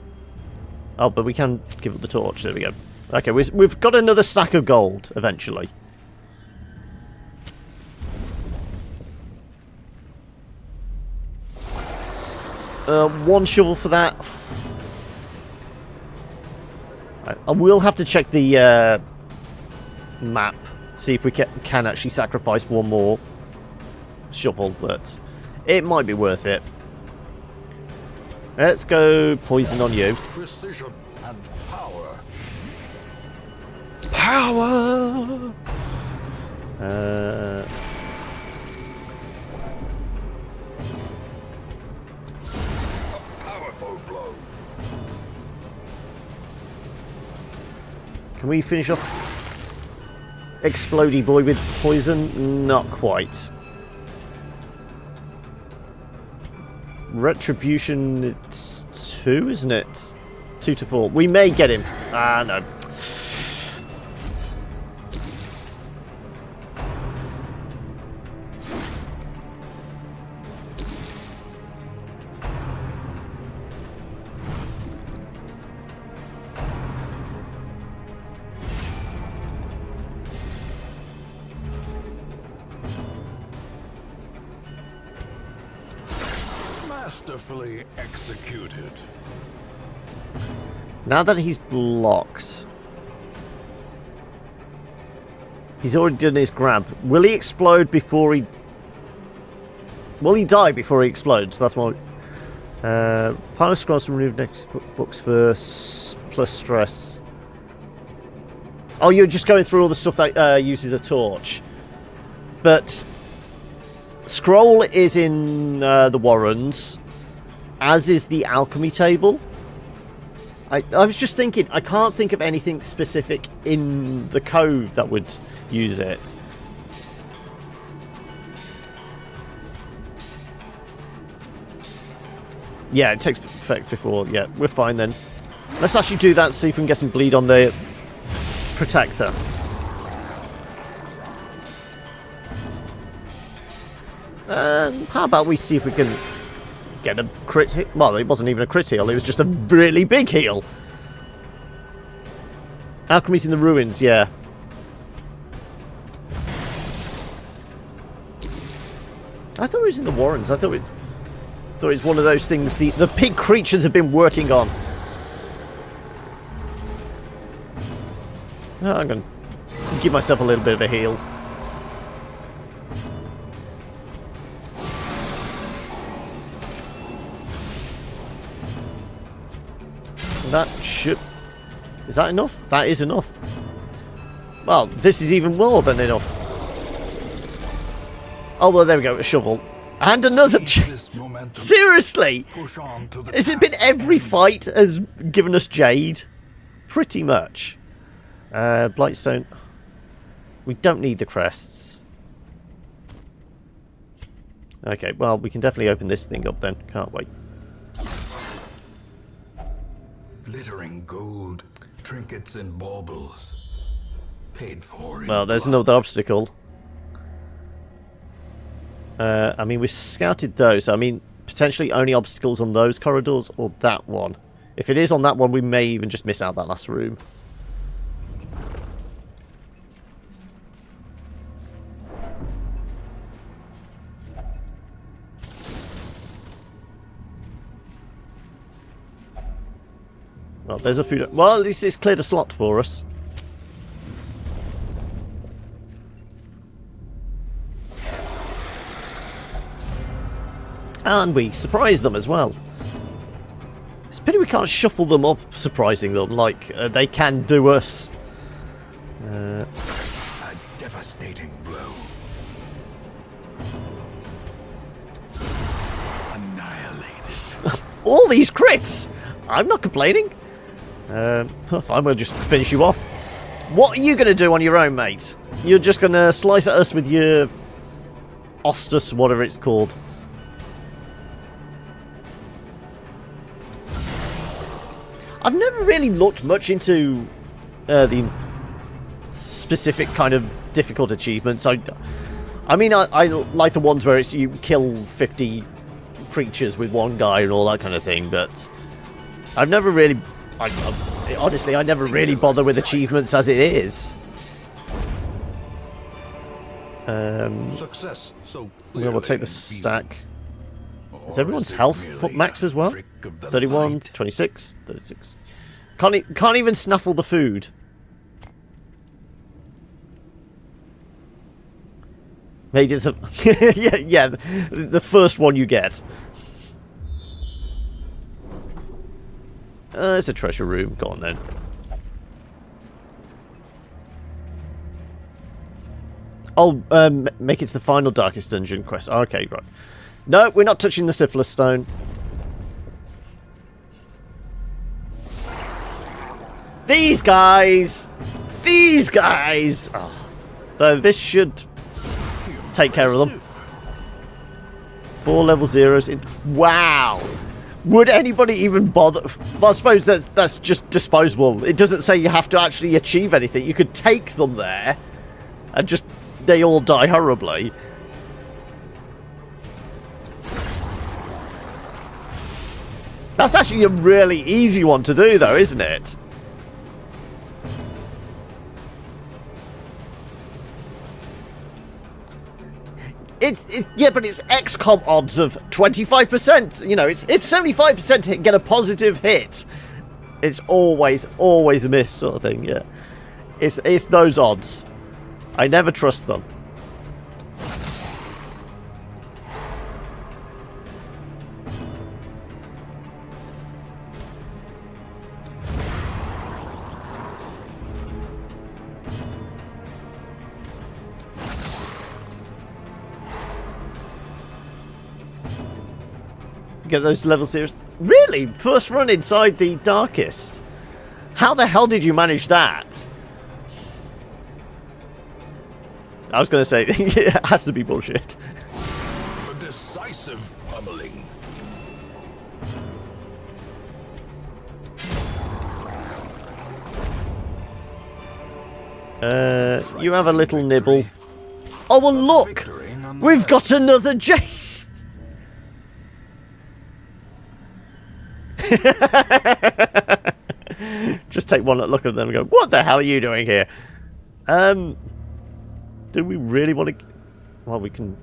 Oh, but we can give up the torch. There we go. Okay, we've got another stack of gold, eventually. One shovel for that. I will have to check the map, see if we can actually sacrifice one more shovel, but it might be worth it. Let's go poison on you. Precision and power. Power! Powerful blow. Can we finish off Explodey Boy with poison? Not quite. Retribution, it's 2, isn't it? 2 to 4. We may get him. Ah, no. Masterfully executed. Now that he's blocked, he's already done his grab. Will he explode before he... Will he die before he explodes? That's what... pile of scrolls from remove next books first, plus stress. Oh, you're just going through all the stuff that uses a torch. But... Scroll is in the Warrens, as is the alchemy table. I was just thinking, I can't think of anything specific in the Cove that would use it. Yeah, it takes effect before. Yeah, we're fine then. Let's actually do that, see if we can get some bleed on the Protector. How about we see if we can get a crit hit? Well, it wasn't even a crit heal, it was just a really big heal. Alchemy's in the ruins, yeah. I thought it was in the Warrens. I thought it was one of those things the pig creatures have been working on. Oh, I'm going to give myself a little bit of a heal. That should... Is that enough? That is enough. Well, this is even more than enough. Oh, well, there we go. A shovel. And another... Seriously? Has it been every fight has given us Jade? Pretty much. Blightstone. We don't need the crests. Okay, well, we can definitely open this thing up then, can't we? Glittering gold, trinkets and baubles. Paid for in Well, there's blood. another obstacle. I mean, we scouted those. I mean, potentially only obstacles on those corridors or that one. If it is on that one, we may even just miss out that last room. Well, there's a food. Well, at least it's cleared a slot for us. And we surprise them as well. It's a pity we can't shuffle them up, surprising them, like they can do us. A devastating blow. Annihilated. All these crits! I'm not complaining. Fine, we'll just finish you off. What are you going to do on your own, mate? You're just going to slice at us with your Ostus, whatever it's called. I've never really looked much into the specific kind of difficult achievements. I mean, I like the ones where it's you kill 50 creatures with one guy and all that kind of thing, but I've never really... honestly, I never really bother with achievements as it is. Success. So We'll take the stack. Is everyone's health max as well? 31, 26, 36. Can't even snaffle the food. Made it yeah, the first one you get. It's a treasure room. Go on then. Oh, make it to the final darkest dungeon quest. Okay, right. No, we're not touching the syphilis stone. These guys! These guys! Oh. Though this should take care of them. 4 level 0s in... Wow! Would anybody even bother? Well, I suppose that's just disposable. It doesn't say you have to actually achieve anything. You could take them there and just... They all die horribly. That's actually a really easy one to do, though, isn't it? Yeah, but it's XCOM odds of 25%. You know, it's 75% to get a positive hit. It's always a miss sort of thing. Yeah, it's those odds. I never trust them. Get those level 0s. Really? First run inside the darkest? How the hell did you manage that? I was going to say, it has to be bullshit. A decisive pummeling. You have a little nibble. Oh, well, look! We've got another Jade! Just take one look at them and go, what the hell are you doing here? Do we really want to... Well, we can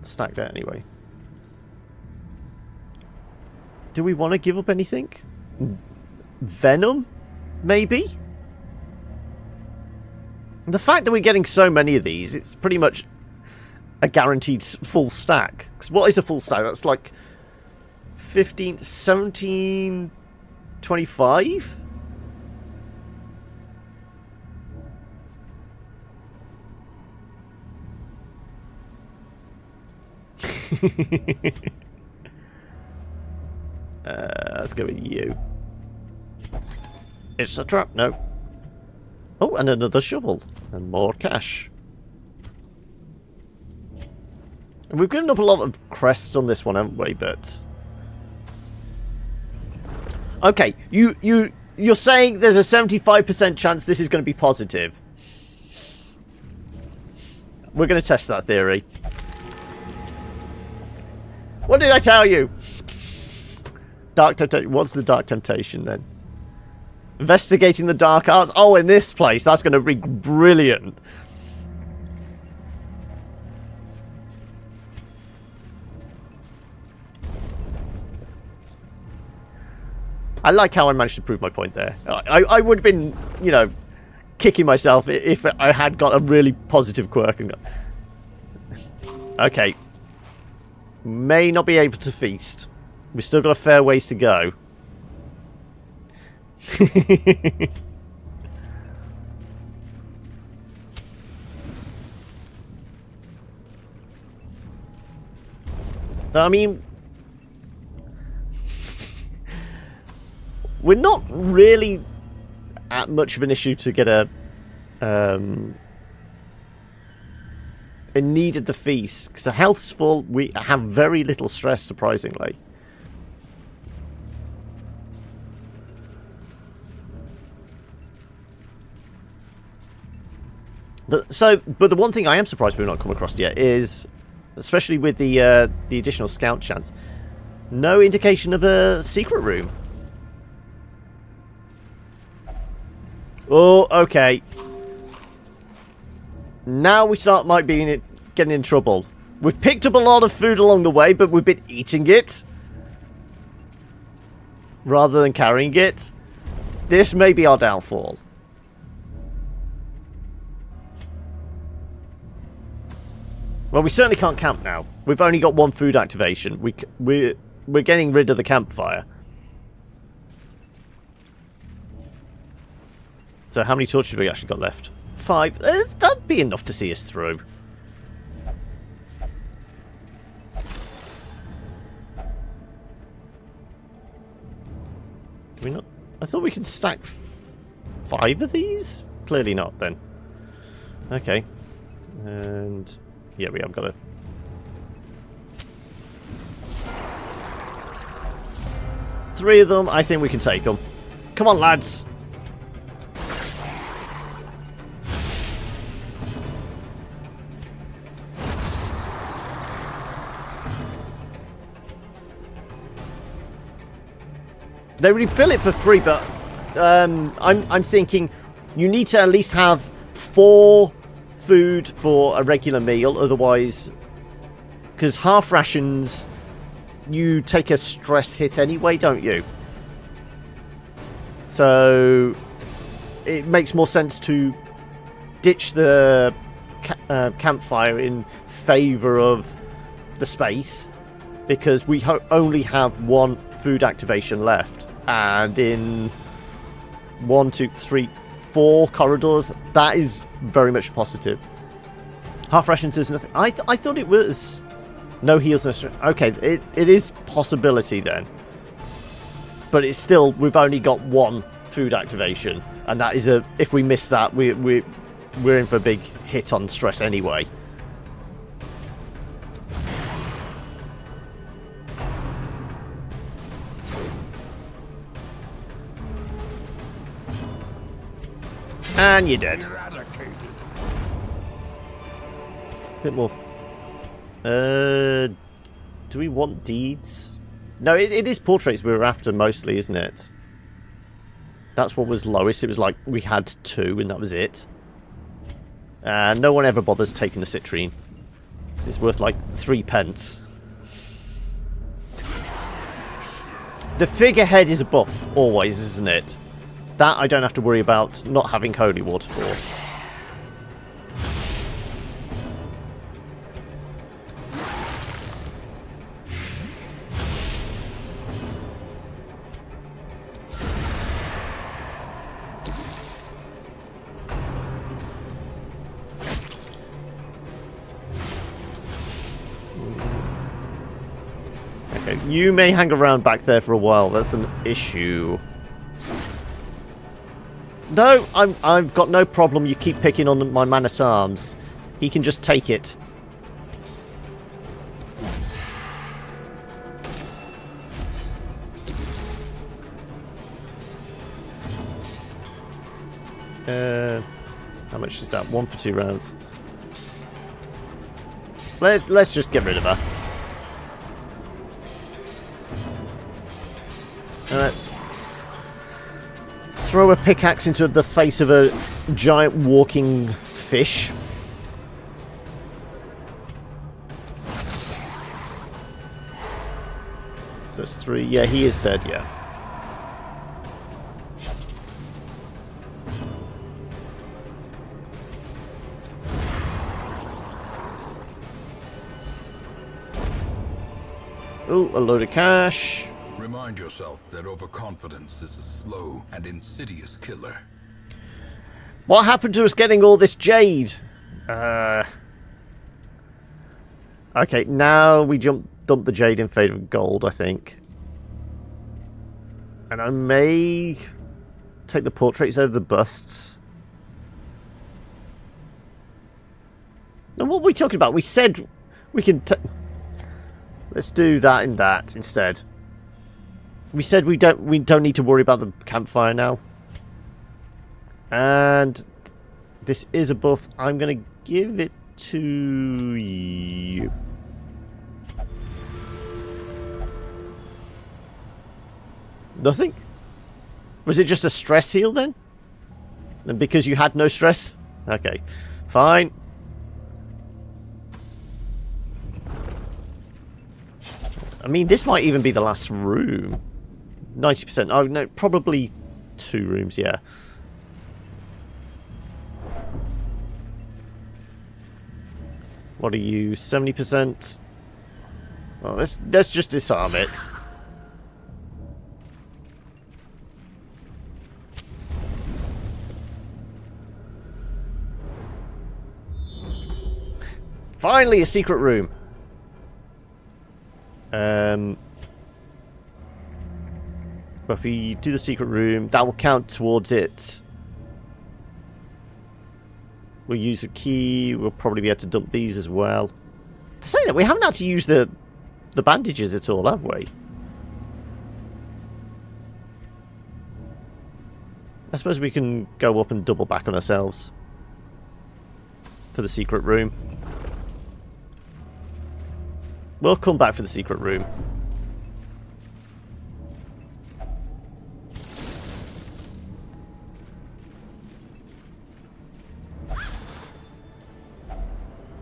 stack that anyway. Do we want to give up anything? Venom? Maybe? The fact that we're getting so many of these, it's pretty much a guaranteed full stack. 'Cause what is a full stack? That's like 15, 17, 25? Let's go with you. It's a trap, no. Oh, and another shovel. And more cash. We've given up a lot of crests on this one, haven't we? But okay, you're saying there's a 75% chance this is going to be positive. We're going to test that theory. What did I tell you? Dark temptation. What's the dark temptation then? Investigating the dark arts. Oh, in this place, that's going to be brilliant. I like how I managed to prove my point there. I would have been, you know, kicking myself if I had got a really positive quirk. Okay. May not be able to feast. We've still got a fair ways to go. I mean, we're not really at much of an issue to get a in need of the feast, because the health's full. We have very little stress, surprisingly. But the one thing I am surprised we've not come across yet is, especially with the additional scout chance, no indication of a secret room. Oh, okay. Now we might be getting in trouble. We've picked up a lot of food along the way, but we've been eating it rather than carrying it. This may be our downfall. Well, we certainly can't camp now. We've only got one food activation. We're getting rid of the campfire. So how many torches have we actually got left? 5. That'd be enough to see us through. Do we not? I thought we could stack 5 of these? Clearly not, then. Okay. And yeah, we have got it. Three of them. I think we can take them. Come on, lads. They refill it for free, but I'm thinking you need to at least have 4 food for a regular meal, otherwise, because half rations, you take a stress hit anyway, don't you? So it makes more sense to ditch the campfire in favour of the space, because we only have 1 food activation left. And in 1, 2, 3, 4 corridors, that is very much positive. Half rations is nothing. I thought it was no heals, no strength. Okay, it is possibility then. But it's still, we've only got 1 food activation, and that is if we miss that, we're in for a big hit on stress anyway. And you're dead. Bit more. Do we want deeds? No, it is portraits we were after mostly, isn't it? That's what was lowest. It was like we had 2 and that was it. And no one ever bothers taking the citrine, because it's worth like 3 pence. The figurehead is a buff, always, isn't it? That I don't have to worry about not having holy water for. Okay, you may hang around back there for a while. That's an issue. No, I've got no problem. You keep picking on my man-at-arms. He can just take it. How much is that? 1 for 2 rounds. Let's just get rid of her. Let's throw a pickaxe into the face of a giant walking fish. So it's 3. Yeah, he is dead, yeah. Ooh, a load of cash. Remind yourself that overconfidence is a slow and insidious killer. What happened to us getting all this jade? Okay, now we dump the jade in favour of gold, I think. And I may take the portraits over the busts. Now, what were we talking about? We said we can... Let's do that and that instead. We said we don't need to worry about the campfire now. And this is a buff. I'm going to give it to you. Nothing? Was it just a stress heal then? And because you had no stress? Okay, fine. I mean, this might even be the last room. 90%. Oh, no, probably 2 rooms, yeah. What are you, 70%? Well, let's just disarm it. Finally, a secret room. But if we do the secret room, that will count towards it. We'll use a key. We'll probably be able to dump these as well. To say that, we haven't had to use the bandages at all, have we? I suppose we can go up and double back on ourselves for the secret room. We'll come back for the secret room.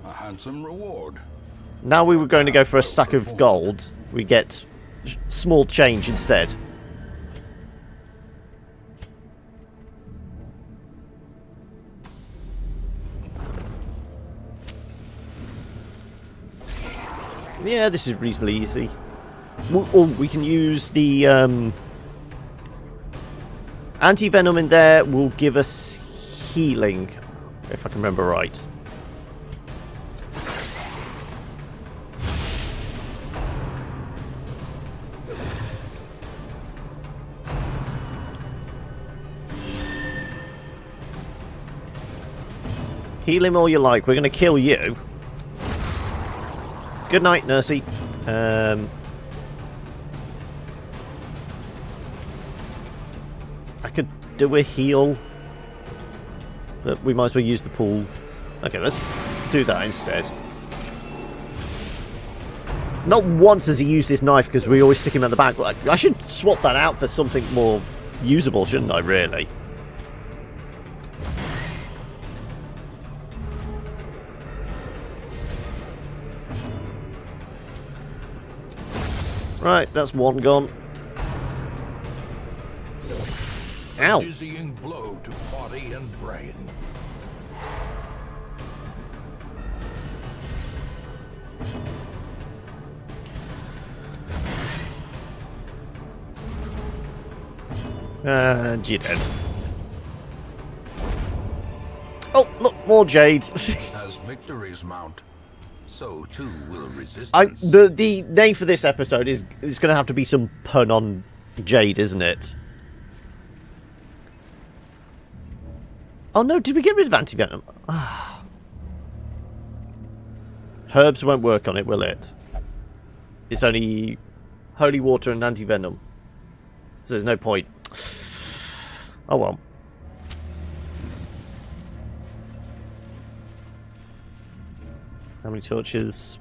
A handsome reward. Now we were going to go for a stack of gold. We get small change instead. Yeah, this is reasonably easy. Or we can use the anti-venom in there. Will give us healing, if I can remember right. Heal him all you like. We're going to kill you. Good night, Nursey. I could do a heal, but we might as well use the pool. Okay, let's do that instead. Not once has he used his knife because we always stick him at the back. I should swap that out for something more usable, shouldn't I, really? Right, that's one gone. Ow! Dizzying blow to body and brain. And you're dead. Oh, look, more Jade. As victories mount, so too will resistance. The name for this episode is going to have to be some pun on Jade, isn't it? Oh no, did we get rid of anti-venom? Herbs won't work on it, will it? it's only holy water and anti-venom. So there's no point. Oh well. How many torches?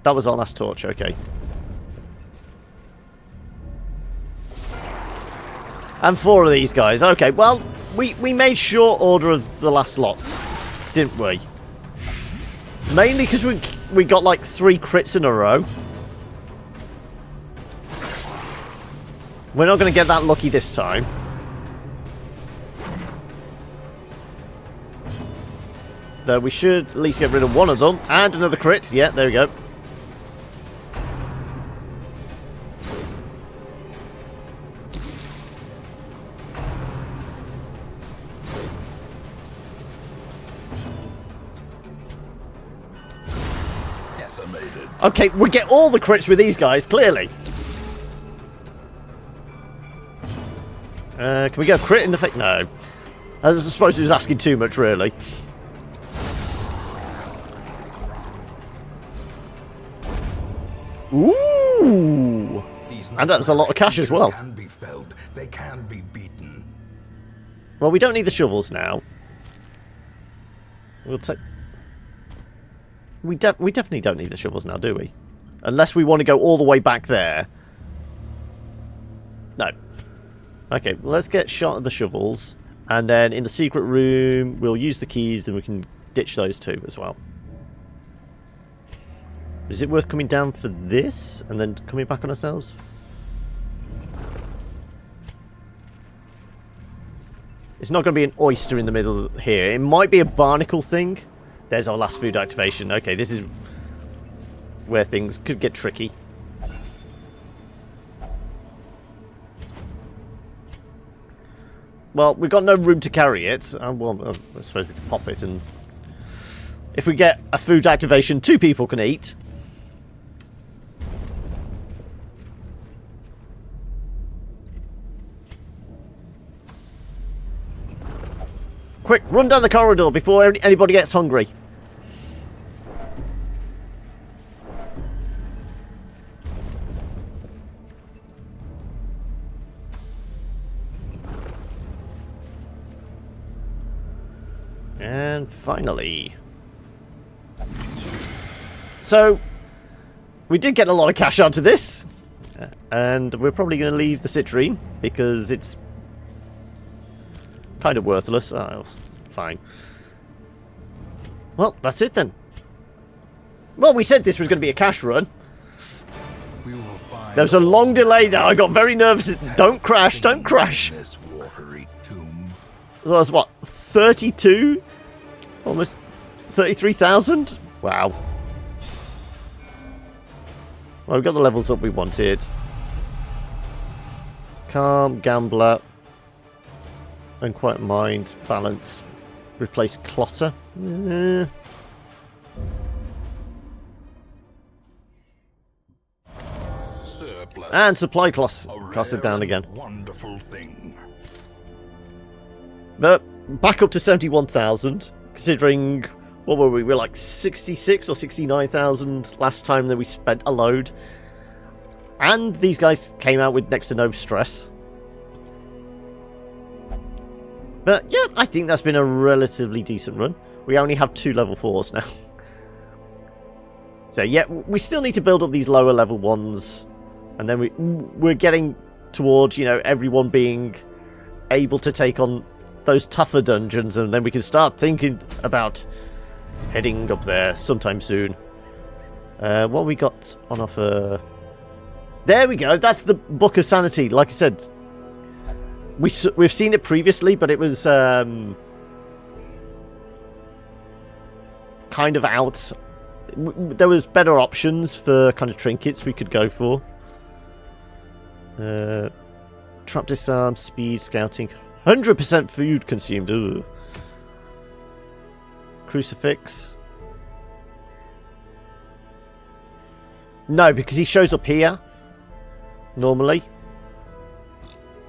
That was our last torch, okay. And 4 of these guys. Okay, well, we made short order of the last lot, didn't we? Mainly because we got like 3 crits in a row. We're not going to get that lucky this time. Though we should at least get rid of one of them. And another crit. Yeah, there we go. Okay, we get all the crits with these guys, clearly. Can we get a crit in the face? No. I suppose he was asking too much, really. Ooh! And that was a lot of cash as well. Can be felled. They can be beaten. Well, we don't need the shovels now. We'll take... We definitely don't need the shovels now, do we? Unless we want to go all the way back there. No. Okay, well, let's get shot at the shovels. And then in the secret room, we'll use the keys and we can ditch those too as well. Is it worth coming down for this and then coming back on ourselves? It's not going to be an oyster in the middle here. It might be a barnacle thing. There's our last food activation. Okay, this is where things could get tricky. Well, we've got no room to carry it. Well, I suppose we can pop it, and if we get a food activation 2 people can eat. Quick, run down the corridor before anybody gets hungry. And finally. So, we did get a lot of cash out of this. And we're probably going to leave the citrine because it's kind of worthless. Oh, fine. Well, that's it then. Well, we said this was going to be a cash run. There was a long delay now. I got very nervous. Don't crash, don't crash. This watery tomb. That was what? 32? Almost 33,000? Wow. Well, we got the levels up we wanted. Calm, Gambler. Unquiet Mind, Balance. Replace Clutter. Surplus. And Supply Costs are down again. Wonderful thing. But back up to 71,000. Considering, what were we? We were like 66 or 69,000 last time that we spent a load. And these guys came out with next to no stress. But yeah, I think that's been a relatively decent run. We only have 2 level 4s now. So yeah, we still need to build up these lower level ones. And then we're getting towards, you know, everyone being able to take on those tougher dungeons, and then we can start thinking about heading up there sometime soon. What we got on offer? There we go. That's the Book of Sanity. Like I said, we've seen it previously, but it was kind of out. There was better options for kind of trinkets we could go for. Trap disarm, speed, scouting. 100% food consumed. Ooh. Crucifix. No, because he shows up here. Normally.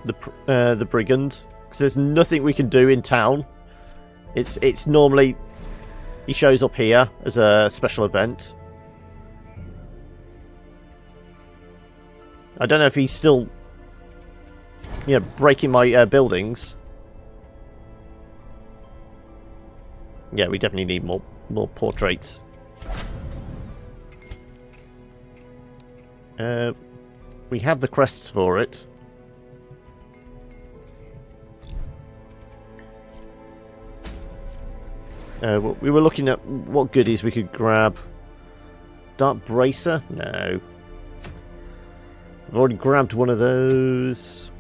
The brigand. Because there's nothing we can do in town. It's normally... He shows up here as a special event. I don't know if he's still, breaking my buildings. Yeah, we definitely need more portraits. We have the crests for it. We were looking at what goodies we could grab. Dark Bracer? No. I've already grabbed one of those.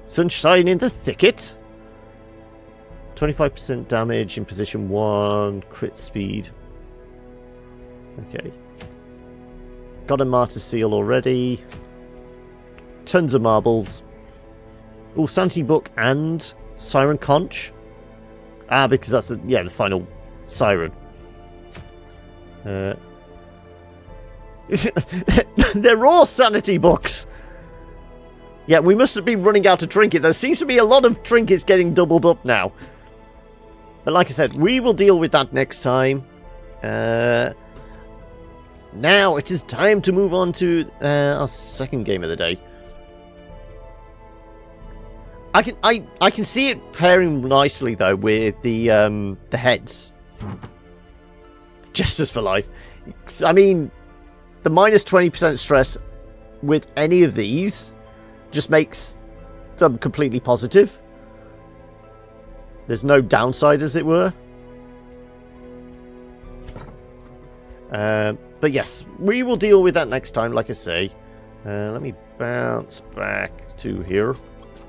Sunshine in the Thicket? 25% damage in position 1. Crit speed. Okay. Got a Martyr Seal already. Tons of marbles. Oh, Sanity Book and Siren Conch. Ah, because that's the final siren. They're all sanity books. Yeah, we must have been running out of trinket. There seems to be a lot of trinkets getting doubled up now. But like I said, we will deal with that next time. Now it is time to move on to our second game of the day. I can see it pairing nicely though with the heads. Justice for Life. I mean, the minus 20% stress with any of these just makes them completely positive. There's no downside, as it were. But yes, we will deal with that next time, like I say. Let me bounce back to here.